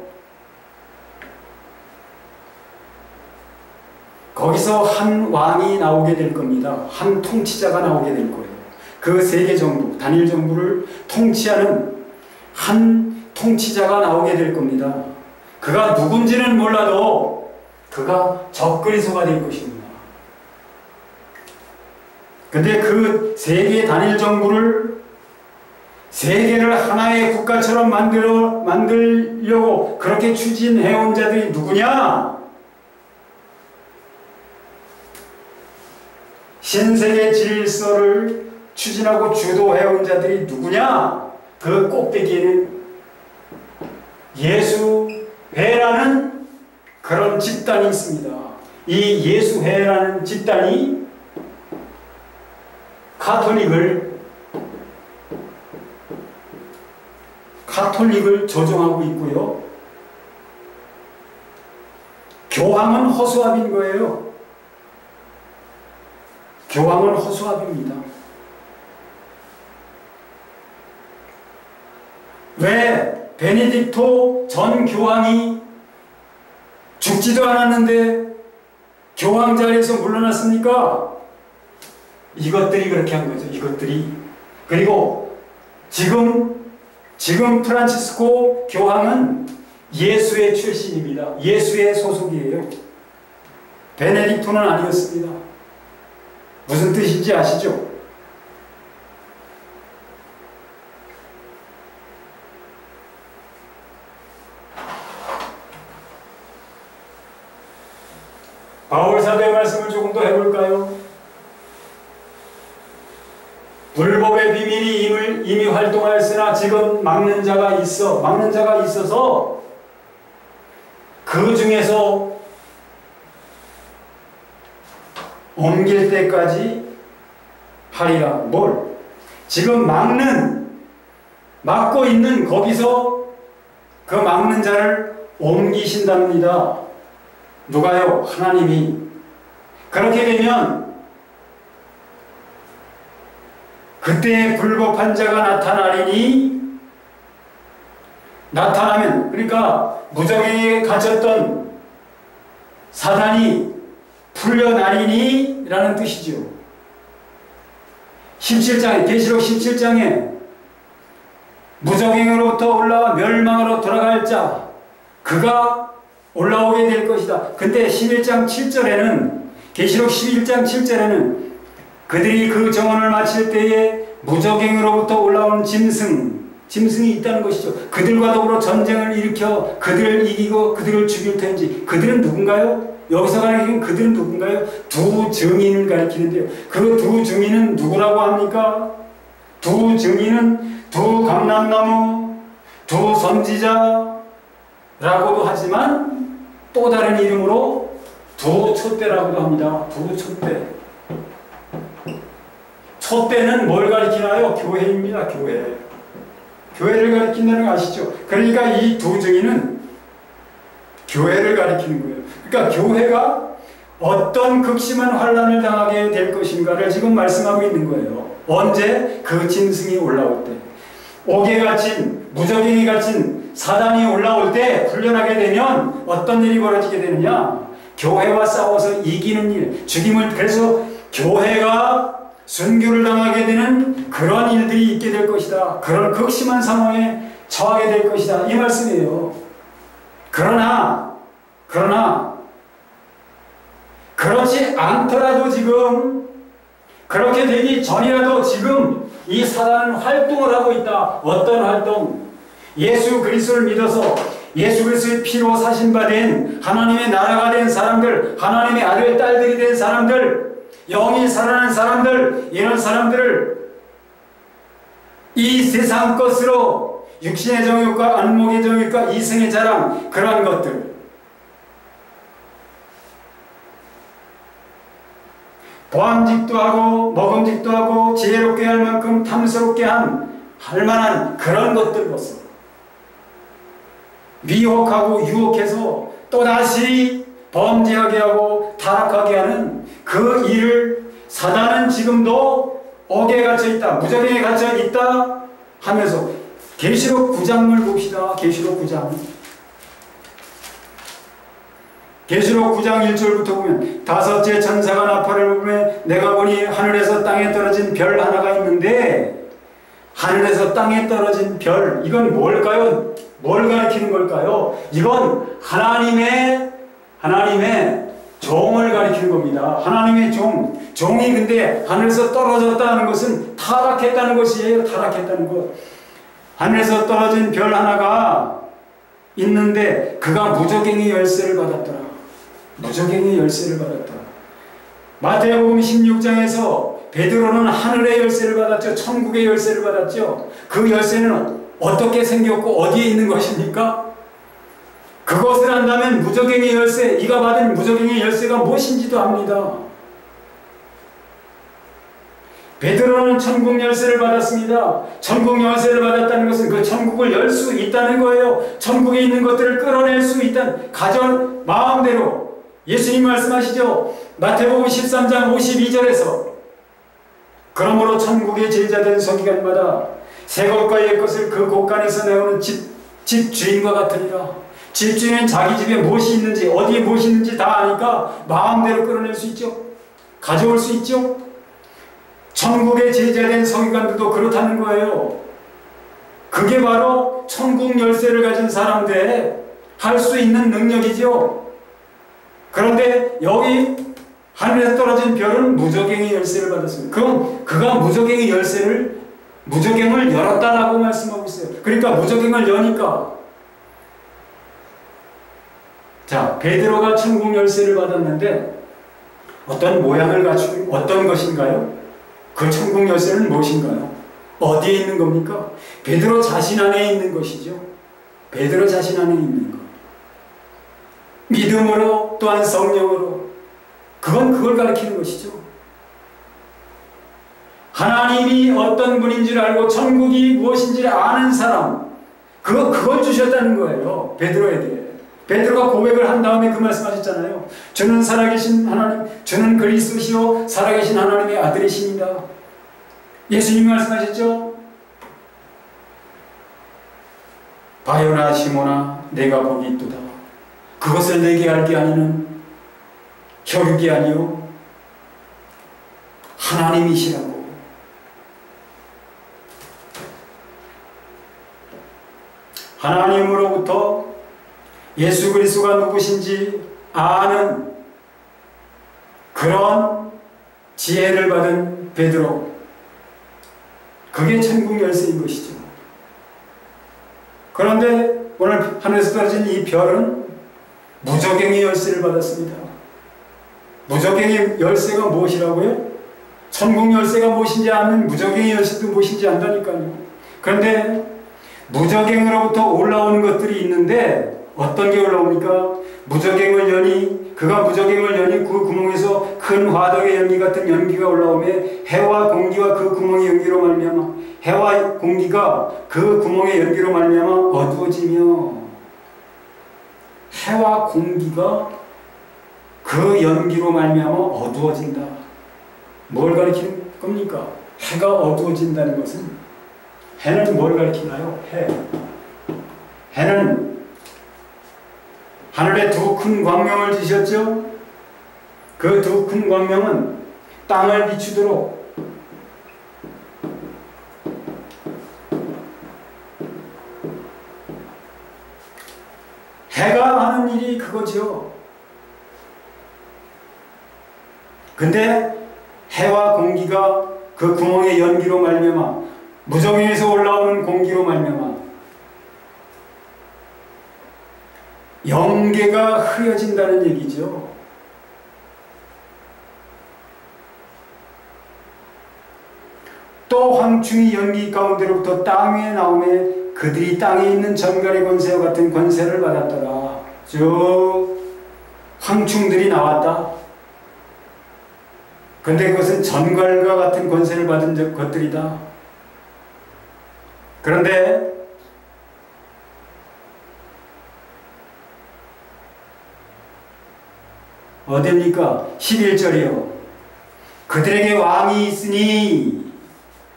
거기서 한 왕이 나오게 될 겁니다. 한 통치자가 나오게 될 거예요. 그 세계 정부, 단일 정부를 통치하는 한 통치자가 나오게 될 겁니다. 그가 누군지는 몰라도 그가 적그리스도가 될 것입니다. 근데 그 세계 단일 정부를 세계를 하나의 국가처럼 만들려고 그렇게 추진해온 자들이 누구냐? 신세계 질서를 추진하고 주도해온 자들이 누구냐? 그 꼭대기에는 예수회라는 그런 집단이 있습니다. 이 예수회라는 집단이 가톨릭을 조종하고 있고요. 교황은 허수아비인 거예요. 교황은 허수아비입니다. 왜 베네딕토 전 교황이 죽지도 않았는데 교황 자리에서 물러났습니까? 이것들이 그렇게 한 거죠. 이것들이. 그리고 지금 프란치스코 교황은 예수의 출신입니다. 예수의 소속이에요. 베네딕토는 아니었습니다. 무슨 뜻인지 아시죠? 바울 사도의 말씀을 조금 더 해볼까요? 불법의 비밀이 이미 활동하였으나 지금 막는 자가 있어서 그 중에서 옮길 때까지 하리라. 뭘? 지금 막고 있는 거기서 그 막는 자를 옮기신답니다. 누가요? 하나님이. 그렇게 되면 그때 불법한 자가 나타나면 그러니까 무정에 갇혔던 사단이 풀려나리니 라는 뜻이죠. 17장에 계시록 17장에 무정행으로부터 올라와 멸망으로 돌아갈 자 그가 올라오게 될 것이다. 근데 11장 7절에는 계시록 11장 7절에는 그들이 그 정원을 마칠 때에 무적행으로부터 올라온 짐승이 있다는 것이죠. 그들과 더불어 전쟁을 일으켜 그들을 이기고 그들을 죽일 텐지. 그들은 누군가요? 여기서 가리키는 그들은 누군가요? 두 증인을 가리키는데요. 그 두 증인은 누구라고 합니까? 두 증인은 두 감람나무, 두 선지자라고도 하지만 또 다른 이름으로 두 촛대라고도 합니다. 두 촛대. 촛대는 뭘 가리키나요? 교회입니다. 교회를 가리킨다는 거 아시죠? 그러니까 이 두 증인은 교회를 가리키는 거예요. 그러니까 교회가 어떤 극심한 환란을 당하게 될 것인가를 지금 말씀하고 있는 거예요. 언제? 그 짐승이 올라올 때. 옥에 갇힌, 무적행에 갇힌 사단이 올라올 때 풀려나게 되면 어떤 일이 벌어지게 되느냐? 교회와 싸워서 이기는 일, 죽임을, 그래서 교회가 순교를 당하게 되는 그런 일들이 있게 될 것이다. 그런 극심한 상황에 처하게 될 것이다. 이 말씀이에요. 그러나 그렇지 않더라도 지금 그렇게 되기 전이라도 지금 이 사단은 활동을 하고 있다. 어떤 활동? 예수 그리스도를 믿어서 예수 그리스도의 피로 사신받은 하나님의 나라가 된 사람들, 하나님의 아들, 딸들이 된 사람들, 영이 살아난 사람들, 이런 사람들을 이 세상 것으로 육신의 정욕과 안목의 정욕과 이성의 자랑, 그러한 것들, 보암직도 하고 먹음직도 하고 지혜롭게 할 만큼 탐스럽게 할 만한 그런 것들로서 미혹하고 유혹해서 또다시 범죄하게 하고 타락하게 하는 그 일을 사단은 지금도 옥에 갇혀 있다, 무적행에 갇혀 있다 하면서 계시록 9장을 봅시다. 계시록 9장. 계시록 9장 1절부터 보면 다섯째 천사가 나팔을 불며 내가 보니 하늘에서 땅에 떨어진 별 하나가 있는데, 하늘에서 땅에 떨어진 별, 이건 뭘까요? 뭘 가리키는 걸까요? 이건 하나님의 종을 가리키는 겁니다. 하나님의 종이 근데 하늘에서 떨어졌다는 것은 타락했다는 것이에요. 타락했다는 것. 하늘에서 떨어진 별 하나가 있는데 그가 무저갱의 열쇠를 받았더라. 무저갱의 열쇠를 받았더라. 마태복음 16장에서 베드로는 하늘의 열쇠를 받았죠. 천국의 열쇠를 받았죠. 그 열쇠는 어떻게 생겼고 어디에 있는 것입니까? 그것을 안다면 무저갱의 열쇠, 이가 받은 무저갱의 열쇠가 무엇인지도 압니다. 베드로는 천국 열쇠를 받았습니다. 천국 열쇠를 받았다는 것은 그 천국을 열 수 있다는 거예요. 천국에 있는 것들을 끌어낼 수 있다는 가전 마음대로. 예수님 말씀하시죠. 마태복음 13장 52절에서 그러므로 천국의 제자된 서기관마다 새 것과 옛 것을 그 곳간에서 내오는 집 주인과 같으리라. 집주인은 자기 집에 무엇이 있는지 어디에 무엇이 있는지 다 아니까 마음대로 끌어낼 수 있죠. 가져올 수 있죠. 천국의 제자된 서기관들도 그렇다는 거예요. 그게 바로 천국 열쇠를 가진 사람들의 할 수 있는 능력이죠. 그런데 여기 하늘에서 떨어진 별은 무저갱의 열쇠를 받았습니다. 그럼 그가 무저갱의 무저갱을 열었다라고 말씀하고 있어요. 그러니까 무저갱을 여니까 자, 베드로가 천국 열쇠를 받았는데 어떤 모양을 갖추고 어떤 것인가요? 그 천국 열쇠는 무엇인가요? 어디에 있는 겁니까? 베드로 자신 안에 있는 것이죠. 베드로 자신 안에 있는 것. 믿음으로 또한 성령으로 그걸 가리키는 것이죠. 하나님이 어떤 분인 줄 알고 천국이 무엇인지 아는 사람 그걸 주셨다는 거예요. 베드로에게. 베드로가 고백을 한 다음에 그 말씀하셨잖아요. 주는 살아계신 하나님, 주는 그리스도시요 살아계신 하나님의 아들이십니다. 예수님이 말씀하셨죠. 바요나 시모나 내가 복이 있도다. 그것을 내게 알게 아니는 혈육이 아니요 하나님이시라고. 하나님으로부터 예수 그리스도가 누구신지 아는 그런 지혜를 받은 베드로, 그게 천국 열쇠인 것이죠. 그런데 오늘 하늘에서 떨어진 이 별은 무저갱의 열쇠를 받았습니다. 무저갱의 열쇠가 무엇이라고요? 천국 열쇠가 무엇인지 아는 무저갱의 열쇠도 무엇인지 안다니까요. 그런데 무저갱으로부터 올라오는 것들이 있는데 어떤 게 올라옵니까? 무저갱을 여니 그가 무저갱을 여니 그 구멍에서 큰 화덕의 연기 같은 연기가 올라오매 해와 공기와 그 구멍의 연기로 말미암아 해와 공기가 그 구멍의 연기로 말미암아 어두워지며 해와 공기가 그 연기로 말미암아 어두워진다. 뭘 가리키는 겁니까? 해가 어두워진다는 것은 해는 뭘 가리키나요? 해는 하늘에 두 큰 광명을 지셨죠? 그 두 큰 광명은 땅을 비추도록 해가 하는 일이 그거죠. 근데 해와 공기가 그 구멍의 연기로 말미암아 무저갱에서 올라오는 공기로 말미암아 영계가 흐려진다는 얘기죠. 또 황충이 연기 가운데로부터 땅 위에 나오매 그들이 땅에 있는 전갈의 권세와 같은 권세를 받았더라. 쭉 황충들이 나왔다. 근데 그것은 전갈과 같은 권세를 받은 것들이다. 그런데 어디입니까? 11절이요. 그들에게 왕이 있으니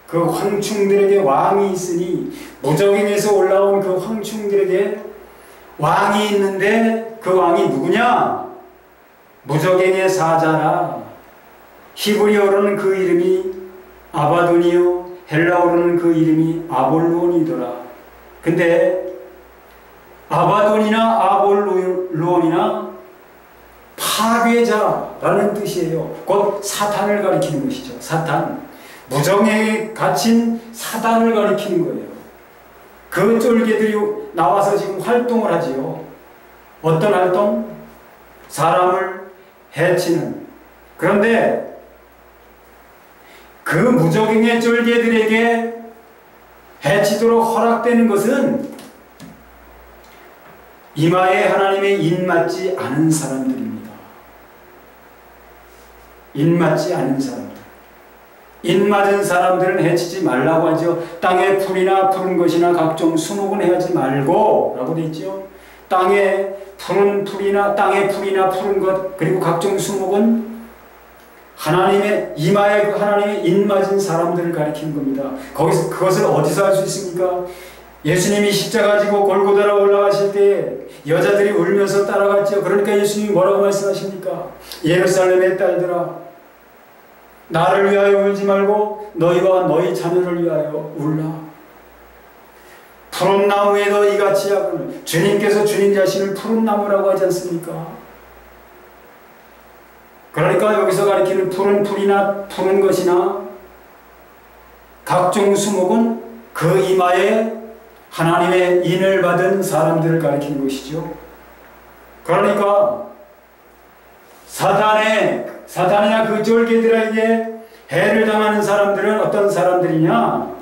그 황충들에게 왕이 있으니 무저갱에서 올라온 그 황충들에게 왕이 있는데 그 왕이 누구냐? 무저갱의 사자라. 히브리어로는 그 이름이 아바돈이요 헬라어로는 그 이름이 아볼론이더라. 근데 아바돈이나 아볼론이나 파괴자라는 뜻이에요. 곧 사탄을 가리키는 것이죠. 사탄. 무정에 갇힌 사단을 가리키는 거예요. 그 쫄개들이 나와서 지금 활동을 하지요. 어떤 활동? 사람을 해치는. 그런데 그 무적행의 쫄개들에게 해치도록 허락되는 것은 이마에 하나님의 인맞지 않은 사람들입니다. 인맞지 않은 사람들. 인맞은 사람들은 해치지 말라고 하죠. 땅에 풀이나 푸른 것이나 각종 수목은 해하지 말고 라고 되어 있죠. 땅에 푸른 풀이나 푸른 것 그리고 각종 수목은 하나님의 이마에 그 하나님의 인맞은 사람들을 가리키는 겁니다. 거기서 그것을 어디서 알 수 있습니까? 예수님이 십자가 지고 골고다로 올라가실 때 여자들이 울면서 따라갔죠. 그러니까 예수님이 뭐라고 말씀하십니까? 예루살렘의 딸들아, 나를 위하여 울지 말고 너희와 너희 자녀를 위하여 울라. 푸른 나무에도 이같이 하거늘. 주님께서 주님 자신을 푸른 나무라고 하지 않습니까? 그러니까 여기서 가리키는 푸른 풀이나 푸른 것이나 각종 수목은 그 이마에 하나님의 인을 받은 사람들을 가리키는 것이죠. 그러니까 사탄이나 그 쫄개들에게 해를 당하는 사람들은 어떤 사람들이냐?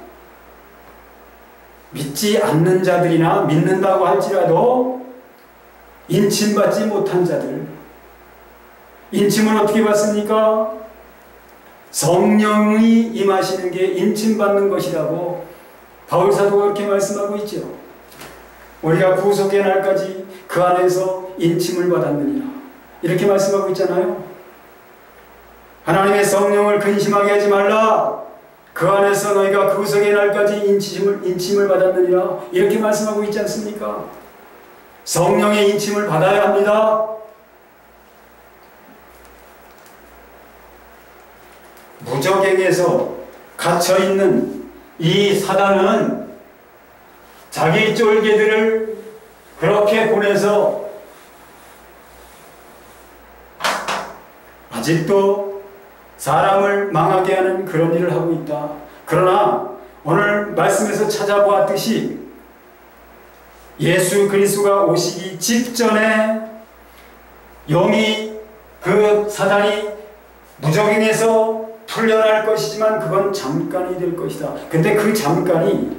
믿지 않는 자들이나 믿는다고 할지라도 인침받지 못한 자들. 인침은 어떻게 받습니까? 성령이 임하시는 게 인침받는 것이라고 바울 사도가 그렇게 말씀하고 있죠. 우리가 구속의 날까지 그 안에서 인침을 받았느니라 이렇게 말씀하고 있잖아요. 하나님의 성령을 근심하게 하지 말라. 그 안에서 너희가 구속의 날까지 인침을 받았느니라 이렇게 말씀하고 있지 않습니까? 성령의 인침을 받아야 합니다. 무적행에서 갇혀있는 이 사단은 자기 쫄개들을 그렇게 보내서 아직도 사람을 망하게 하는 그런 일을 하고 있다. 그러나 오늘 말씀에서 찾아보았듯이 예수 그리스도가 오시기 직전에 영이 그 사단이 무적행에서 풀려날 것이지만 그건 잠깐이 될 것이다. 근데 그 잠깐이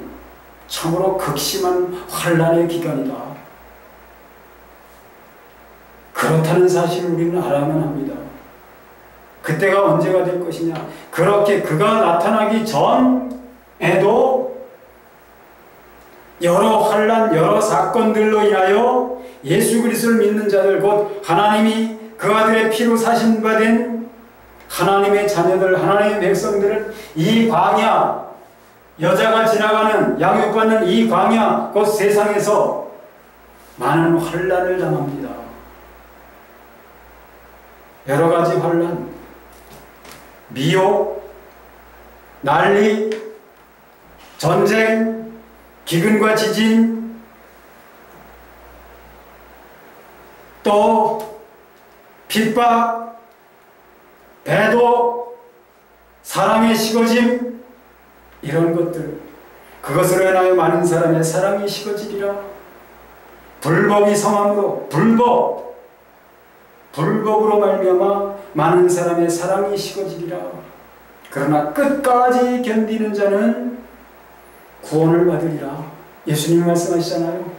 참으로 극심한 환란의 기간이다. 그렇다는 사실을 우리는 알아야만 합니다. 그때가 언제가 될 것이냐? 그렇게 그가 나타나기 전에도 여러 환란, 여러 사건들로 인하여 예수 그리스도를 믿는 자들, 곧 하나님이 그 아들의 피로 사신 바 된 하나님의 자녀들, 하나님의 백성들은 이 광야, 여자가 지나가는 양육받는 이 광야, 곧 세상에서 많은 환란을 당합니다. 여러 가지 환란, 미혹, 난리, 전쟁, 기근과 지진, 또 핍박, 배도, 사랑의 식어짐, 이런 것들, 그것으로 인하여 많은 사람의 사랑이 식어지리라. 불법이 성함으로, 불법으로 말미암아 많은 사람의 사랑이 식어지리라. 그러나 끝까지 견디는 자는 구원을 받으리라. 예수님이 말씀하시잖아요.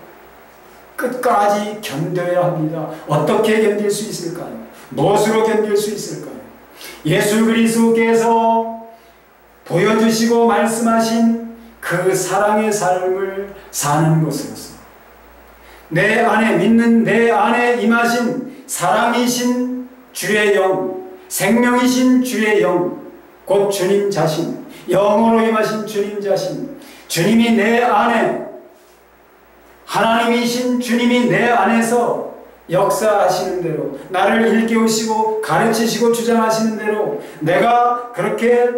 끝까지 견뎌야 합니다. 어떻게 견딜 수 있을까요? 무엇으로 견딜 수 있을까요? 예수 그리스도께서 보여주시고 말씀하신 그 사랑의 삶을 사는 것으로서 내 안에 믿는 내 안에 임하신 사랑이신 주의 영, 생명이신 주의 영, 곧 주님 자신, 영으로 임하신 주님 자신, 주님이 내 안에, 하나님이신 주님이 내 안에서 역사하시는 대로, 나를 일깨우시고 가르치시고 주장하시는 대로 내가 그렇게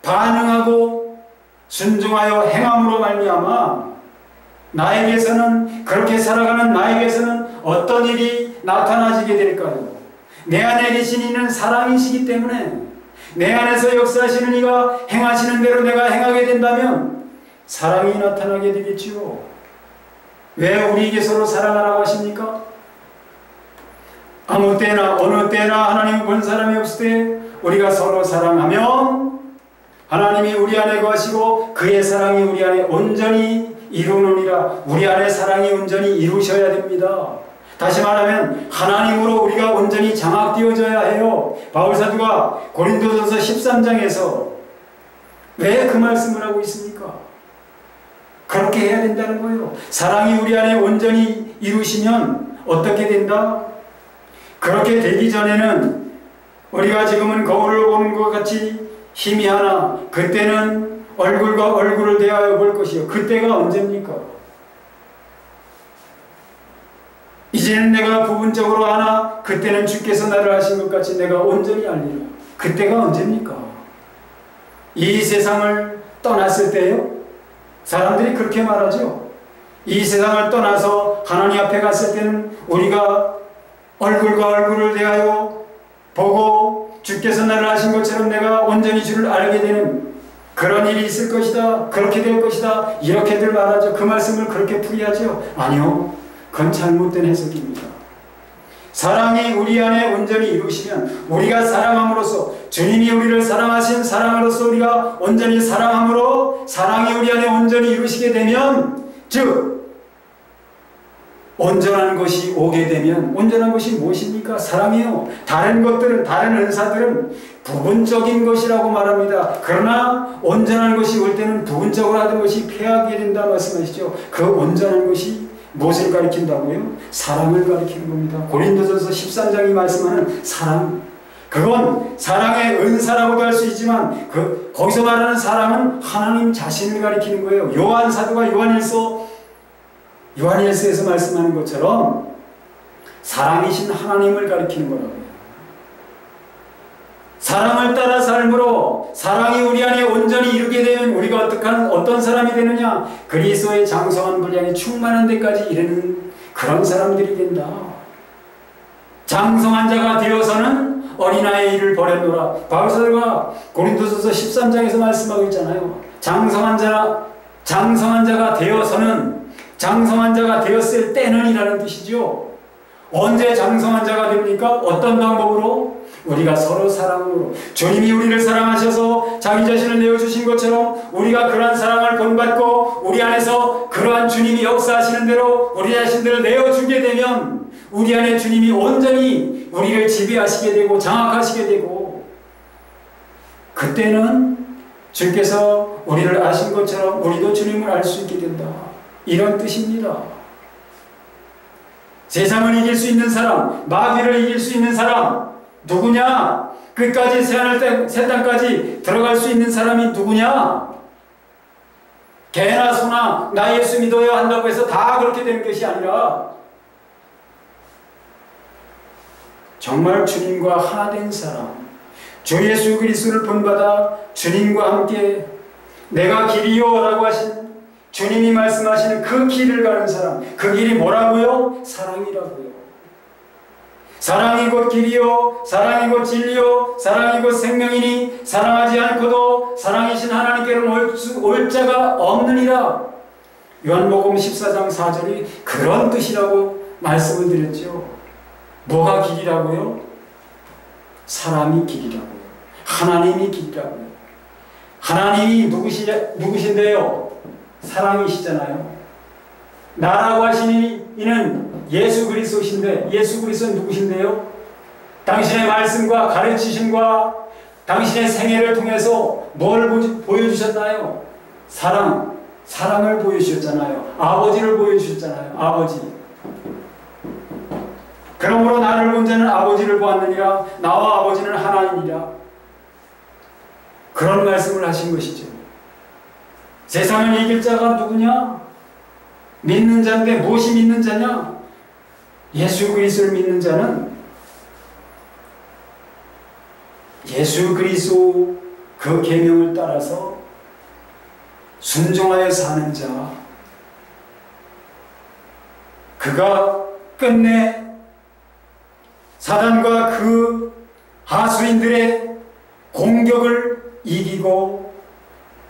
반응하고 순종하여 행함으로 말미암아 나에게서는, 그렇게 살아가는 나에게서는 어떤 일이 나타나지게 될까요? 내 안에 계신 이는 사랑이시기 때문에 내 안에서 역사하시는 이가 행하시는 대로 내가 행하게 된다면 사랑이 나타나게 되겠지요. 왜 우리에게 서로 사랑하라고 하십니까? 아무 때나 어느 때나 하나님을 본 사람이 없을 때 우리가 서로 사랑하면 하나님이 우리 안에 거하시고 그의 사랑이 우리 안에 온전히 이루느니라. 우리 안에 사랑이 온전히 이루셔야 됩니다. 다시 말하면 하나님으로 우리가 온전히 장악되어져야 해요. 바울사도가 고린도전서 13장에서 왜 그 말씀을 하고 있습니까? 그렇게 해야 된다는 거예요. 사랑이 우리 안에 온전히 이루시면 어떻게 된다? 그렇게 되기 전에는 우리가 지금은 거울을 보는 것 같이 희미하나 그때는 얼굴과 얼굴을 대하여 볼 것이요. 그때가 언제입니까? 이제는 내가 부분적으로 하나 그때는 주께서 나를 하신 것 같이 내가 온전히 알리라. 그때가 언제입니까? 이 세상을 떠났을 때요? 사람들이 그렇게 말하죠. 이 세상을 떠나서 하나님 앞에 갔을 때는 우리가 얼굴과 얼굴을 대하여 보고 주께서 나를 하신 것처럼 내가 온전히 주를 알게 되는 그런 일이 있을 것이다. 그렇게 될 것이다. 이렇게들 말하죠. 그 말씀을 그렇게 풀이하죠. 아니요. 그건 잘못된 해석입니다. 사랑이 우리 안에 온전히 이루시면 우리가 사랑함으로써 주님이 우리를 사랑하신 사랑으로서 우리가 온전히 사랑함으로 사랑이 우리 안에 온전히 이루시게 되면 즉 온전한 것이 오게 되면 온전한 것이 무엇입니까? 사랑이요. 다른 것들은 다른 은사들은 부분적인 것이라고 말합니다. 그러나 온전한 것이 올 때는 부분적으로 하던 것이 폐하게 된다 말씀하시죠. 그 온전한 것이 무엇을 가리킨다고요? 사랑을 가리키는 겁니다. 고린도전서 13장이 말씀하는 사랑, 그건 사랑의 은사라고도 할 수 있지만 거기서 말하는 사랑은 하나님 자신을 가리키는 거예요. 요한 사도가 요한일서에서 말씀하는 것처럼 사랑이신 하나님을 가리키는 거라고요. 사랑을 따라 삶으로 사랑이 우리 안에 온전히 이루게 되면 우리가 어떤 사람이 되느냐? 그리스도의 장성한 분량이 충만한 데까지 이르는 그런 사람들이 된다. 장성한 자가 되어서는 어린아이의 일을 버렸노라. 바울사도가 고린도전서 13장에서 말씀하고 있잖아요. 장성한 자가 되어서는, 장성한 자가 되었을 때는 이라는 뜻이죠. 언제 장성한 자가 됩니까? 어떤 방법으로? 우리가 서로 사랑으로. 주님이 우리를 사랑하셔서 자기 자신을 내어주신 것처럼 우리가 그러한 사랑을 본받고 우리 안에서 그러한 주님이 역사하시는 대로 우리 자신들을 내어주게 되면 우리 안에 주님이 온전히 우리를 지배하시게 되고 장악하시게 되고 그때는 주께서 우리를 아신 것처럼 우리도 주님을 알 수 있게 된다. 이런 뜻입니다. 세상을 이길 수 있는 사람, 마귀를 이길 수 있는 사람 누구냐? 끝까지 새 땅까지 들어갈 수 있는 사람이 누구냐? 개나 소나 나 예수 믿어야 한다고 해서 다 그렇게 되는 것이 아니라 정말 주님과 하나 된 사람, 주 예수 그리스도를 본받아 주님과 함께 내가 길이요 라고 하신 주님이 말씀하시는 그 길을 가는 사람, 그 길이 뭐라고요? 사랑이라고요. 사랑이 곧 길이요, 사랑이 곧 진리요, 사랑이 곧 생명이니 사랑하지 않고도 사랑이신 하나님께로는 올 자가 없느니라. 요한복음 14장 4절이 그런 뜻이라고 말씀을 드렸죠. 뭐가 길이라고요? 사람이 길이라고요. 하나님이 길이라고요. 하나님이 누구신데요? 사랑이시잖아요. 나라고 하신 이는 예수 그리스도신데 예수 그리스도는 누구신데요? 당신의 말씀과 가르치심과 당신의 생애를 통해서 뭘 보여주셨나요? 사랑을 보여주셨잖아요. 아버지를 보여주셨잖아요. 아버지. 그러므로 나를 본 자는 아버지를 보았느니라. 나와 아버지는 하나이니라. 그런 말씀을 하신 것이죠. 세상을 이길 자가 누구냐? 믿는 자인데 무엇이 믿는 자냐? 예수 그리스도를 믿는 자는 예수 그리스도 그 계명을 따라서 순종하여 사는 자, 그가 끝내 사단과 그 하수인들의 공격을 이기고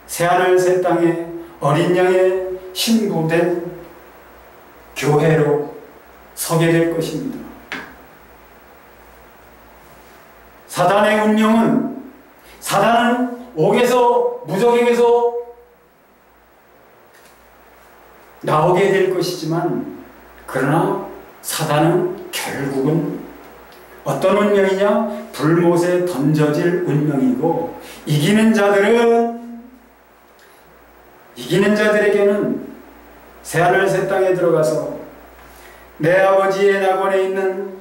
새하늘 새 땅에 어린 양의 신부된 교회로 서게 될 것입니다. 사단의 운명은, 사단은 옥에서, 무적에게서 나오게 될 것이지만, 그러나 사단은 결국은 어떤 운명이냐? 불못에 던져질 운명이고, 이기는 자들에게는 새하늘 새 땅에 들어가서 내 아버지의 낙원에 있는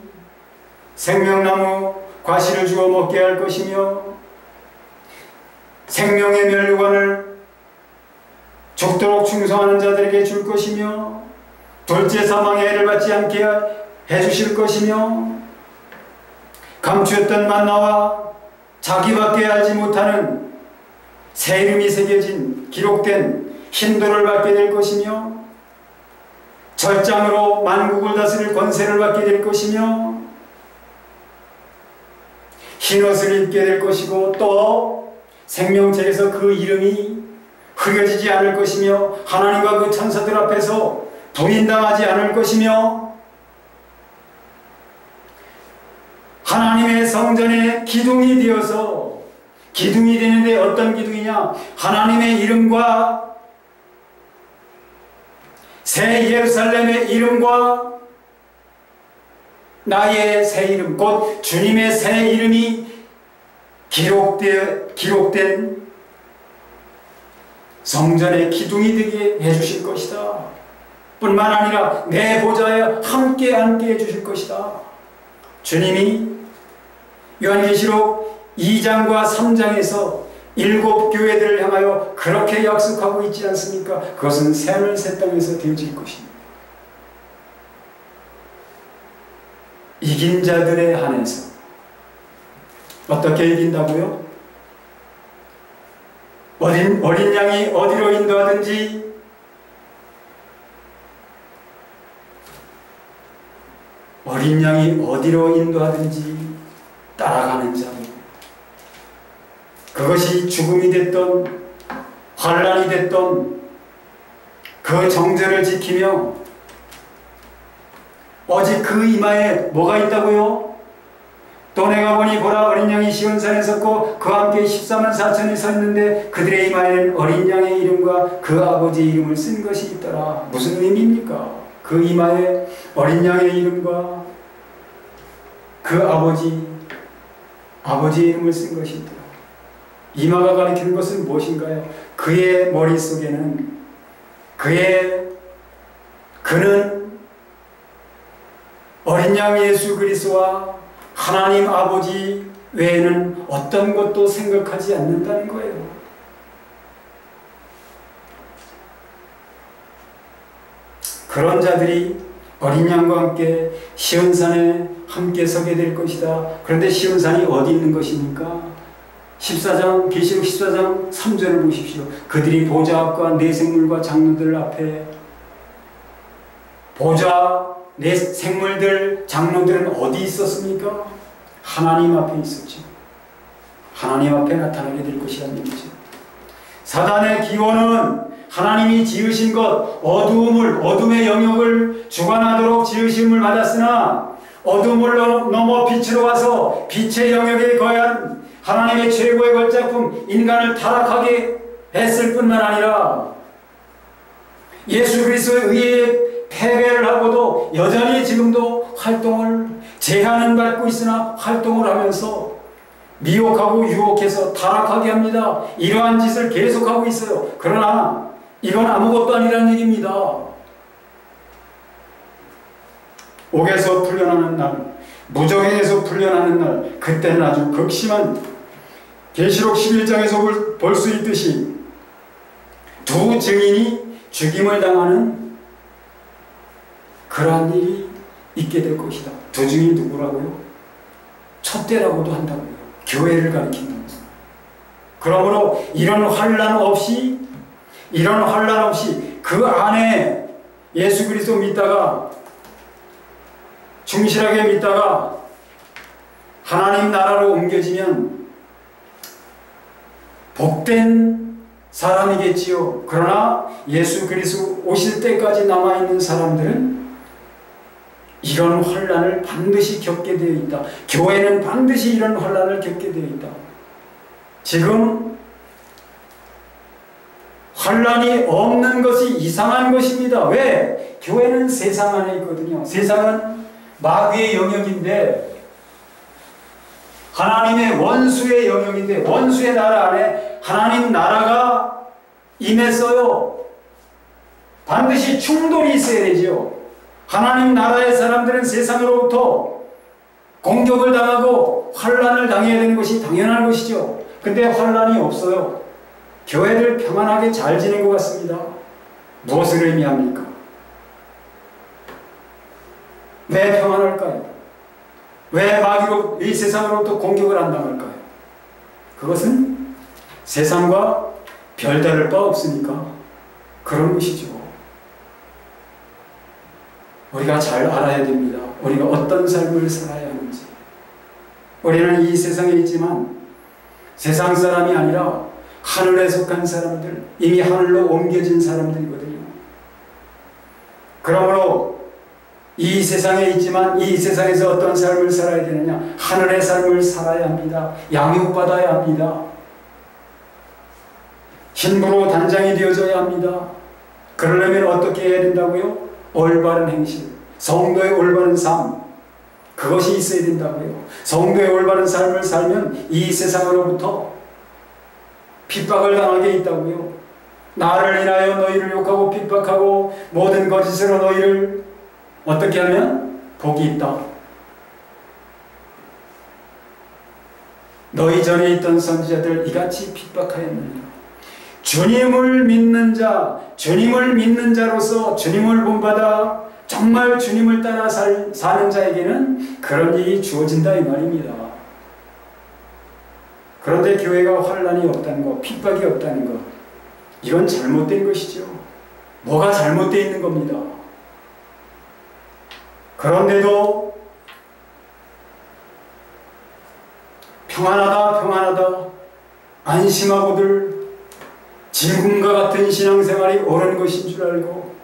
생명나무 과실을 주어 먹게 할 것이며, 생명의 멸류관을 죽도록 충성하는 자들에게 줄 것이며, 둘째 사망의 해를 받지 않게 해주실 것이며, 감추었던 만나와 자기밖에 알지 못하는 새 이름이 새겨진 기록된 흰돌을 받게 될 것이며, 절장으로 만국을 다스릴 권세를 받게 될 것이며, 흰옷을 입게 될 것이고, 또 생명책에서 그 이름이 흐려지지 않을 것이며, 하나님과 그 천사들 앞에서 부인당하지 않을 것이며, 하나님의 성전의 기둥이 되어서, 기둥이 되는데 어떤 기둥이냐? 하나님의 이름과 새 예루살렘의 이름과 나의 새 이름, 곧 주님의 새 이름이 기록된 성전의 기둥이 되게 해주실 것이다. 뿐만 아니라 내 보좌에 함께 앉게 해주실 것이다. 주님이 요한계시록 2장과 3장에서 7 교회들을 향하여 그렇게 약속하고 있지 않습니까? 그것은 새하늘 새 땅에서 되어질 것입니다. 이긴 자들에 한해서. 어떻게 이긴다고요? 어린 양이 어디로 인도하든지 어린 양이 어디로 인도하든지 따라가는 자. 그것이 죽음이 됐던 환난이 됐던 그 정죄를 지키며, 오직 그 이마에 뭐가 있다고요? 또 내가 보니 보라, 어린 양이 시온산에 섰고 그와 함께 14만 4천이 섰는데 그들의 이마에는 어린 양의 이름과 그 아버지의 이름을 쓴 것이 있더라. 무슨 의미입니까? 그 이마에 어린 양의 이름과 그 아버지의 이름을 쓴 것이 있더라. 이마가 가리키는 것은 무엇인가요? 그의 머릿속에는 그는 어린 양 예수 그리스도와 하나님 아버지 외에는 어떤 것도 생각하지 않는다는 거예요. 그런 자들이 어린 양과 함께 시온산에 함께 서게 될 것이다. 그런데 시온산이 어디 있는 것입니까? 14장, 계시록 14장 3절을 보십시오. 그들이 보좌 앞과 네 생물과 장로들 앞에, 보좌, 네 생물들, 장로들은 어디 있었습니까? 하나님 앞에 있었죠. 하나님 앞에 나타나게 될 것이라는 얘기죠. 사단의 기원은 하나님이 지으신 것, 어둠의 영역을 주관하도록 지으심을 받았으나, 어둠을 넘어 빛으로 와서 빛의 영역에 거한 하나님의 최고의 걸작품 인간을 타락하게 했을 뿐만 아니라 예수 그리스도에 의해 패배를 하고도 여전히 지금도 활동을 제한은 받고 있으나 활동을 하면서 미혹하고 유혹해서 타락하게 합니다. 이러한 짓을 계속하고 있어요. 그러나 이건 아무것도 아니라는 얘기입니다. 옥에서 풀려나는 날, 무정에서 풀려나는 날, 그때는 아주 극심한, 계시록 11장에서 볼 수 있듯이 두 증인이 죽임을 당하는 그러한 일이 있게 될 것이다. 두 증인이 누구라고요? 촛대라고도 한다고요. 교회를 가리킨다고요. 그러므로 이런 환난 없이 그 안에 예수 그리스도 믿다가 충실하게 믿다가 하나님 나라로 옮겨지면 복된 사람이겠지요. 그러나 예수 그리스도 오실 때까지 남아있는 사람들은 이런 환난을 반드시 겪게 되어 있다. 교회는 반드시 이런 환난을 겪게 되어 있다. 지금 환난이 없는 것이 이상한 것입니다. 왜? 교회는 세상 안에 있거든요. 세상은 마귀의 영역인데, 하나님의 원수의 영역인데, 원수의 나라 안에 하나님 나라가 임했어요. 반드시 충돌이 있어야 되죠. 하나님 나라의 사람들은 세상으로부터 공격을 당하고 환난을 당해야 되는 것이 당연한 것이죠. 근데 환난이 없어요. 교회들 평안하게 잘 지낸 것 같습니다. 무엇을 의미합니까? 왜 평안할까요? 왜 마귀로 이 세상으로부터 공격을 안 당할까요? 그것은 세상과 별다를 바 없으니까 그런 것이죠. 우리가 잘 알아야 됩니다. 우리가 어떤 삶을 살아야 하는지. 우리는 이 세상에 있지만 세상 사람이 아니라 하늘에 속한 사람들, 이미 하늘로 옮겨진 사람들이거든요. 그러므로 이 세상에 있지만 이 세상에서 어떤 삶을 살아야 되느냐? 하늘의 삶을 살아야 합니다. 양육받아야 합니다. 힘으로 단장이 되어져야 합니다. 그러려면 어떻게 해야 된다고요? 올바른 행실, 성도의 올바른 삶, 그것이 있어야 된다고요. 성도의 올바른 삶을 살면 이 세상으로부터 핍박을 당하게 있다고요. 나를 인하여 너희를 욕하고 핍박하고 모든 거짓으로 너희를 어떻게 하면 복이 있다. 너희 전에 있던 선지자들 이같이 핍박하였느니라. 주님을 믿는 자, 주님을 믿는 자로서 주님을 본받아 정말 주님을 따라 사는 자에게는 그런 일이 주어진다 이 말입니다. 그런데 교회가 환난이 없다는 것, 핍박이 없다는 것, 이건 잘못된 것이죠. 뭐가 잘못되어 있는 겁니다. 그런데도 평안하다 평안하다 안심하고들 지금과 같은 신앙생활이 옳은 것인 줄 알고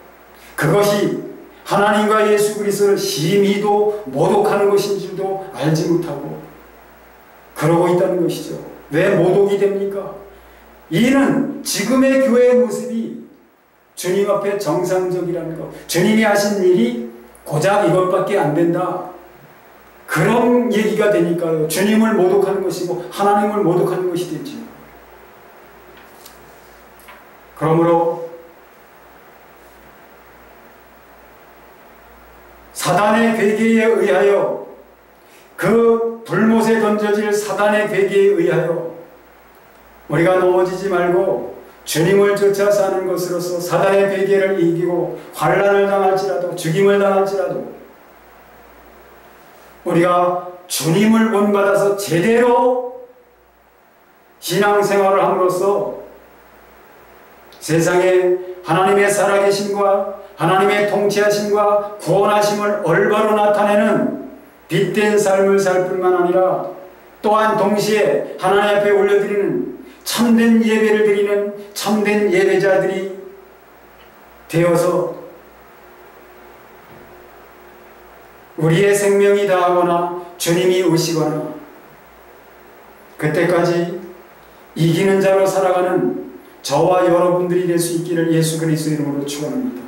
그것이 하나님과 예수 그리스도를 심히도 모독하는 것인 줄도 알지 못하고 그러고 있다는 것이죠. 왜 모독이 됩니까? 이는 지금의 교회의 모습이 주님 앞에 정상적이라는 것, 주님이 하신 일이 고작 이것밖에 안 된다, 그런 얘기가 되니까요. 주님을 모독하는 것이고 하나님을 모독하는 것이 되죠. 그러므로 사단의 괴계에 의하여, 그 불못에 던져질 사단의 괴계에 의하여 우리가 넘어지지 말고 주님을 쫓아 사는 것으로서 사단의 괴계를 이기고 환난을 당할지라도 죽임을 당할지라도 우리가 주님을 본받아서 제대로 신앙생활을 함으로써 세상에 하나님의 살아계심과 하나님의 통치하심과 구원하심을 올바로 나타내는 빛된 삶을 살 뿐만 아니라 또한 동시에 하나님 앞에 올려드리는 참된 예배를 드리는 참된 예배자들이 되어서 우리의 생명이 다하거나 주님이 오시거나 그때까지 이기는 자로 살아가는 저와 여러분들이 될 수 있기를 예수 그리스도 이름으로 축원합니다.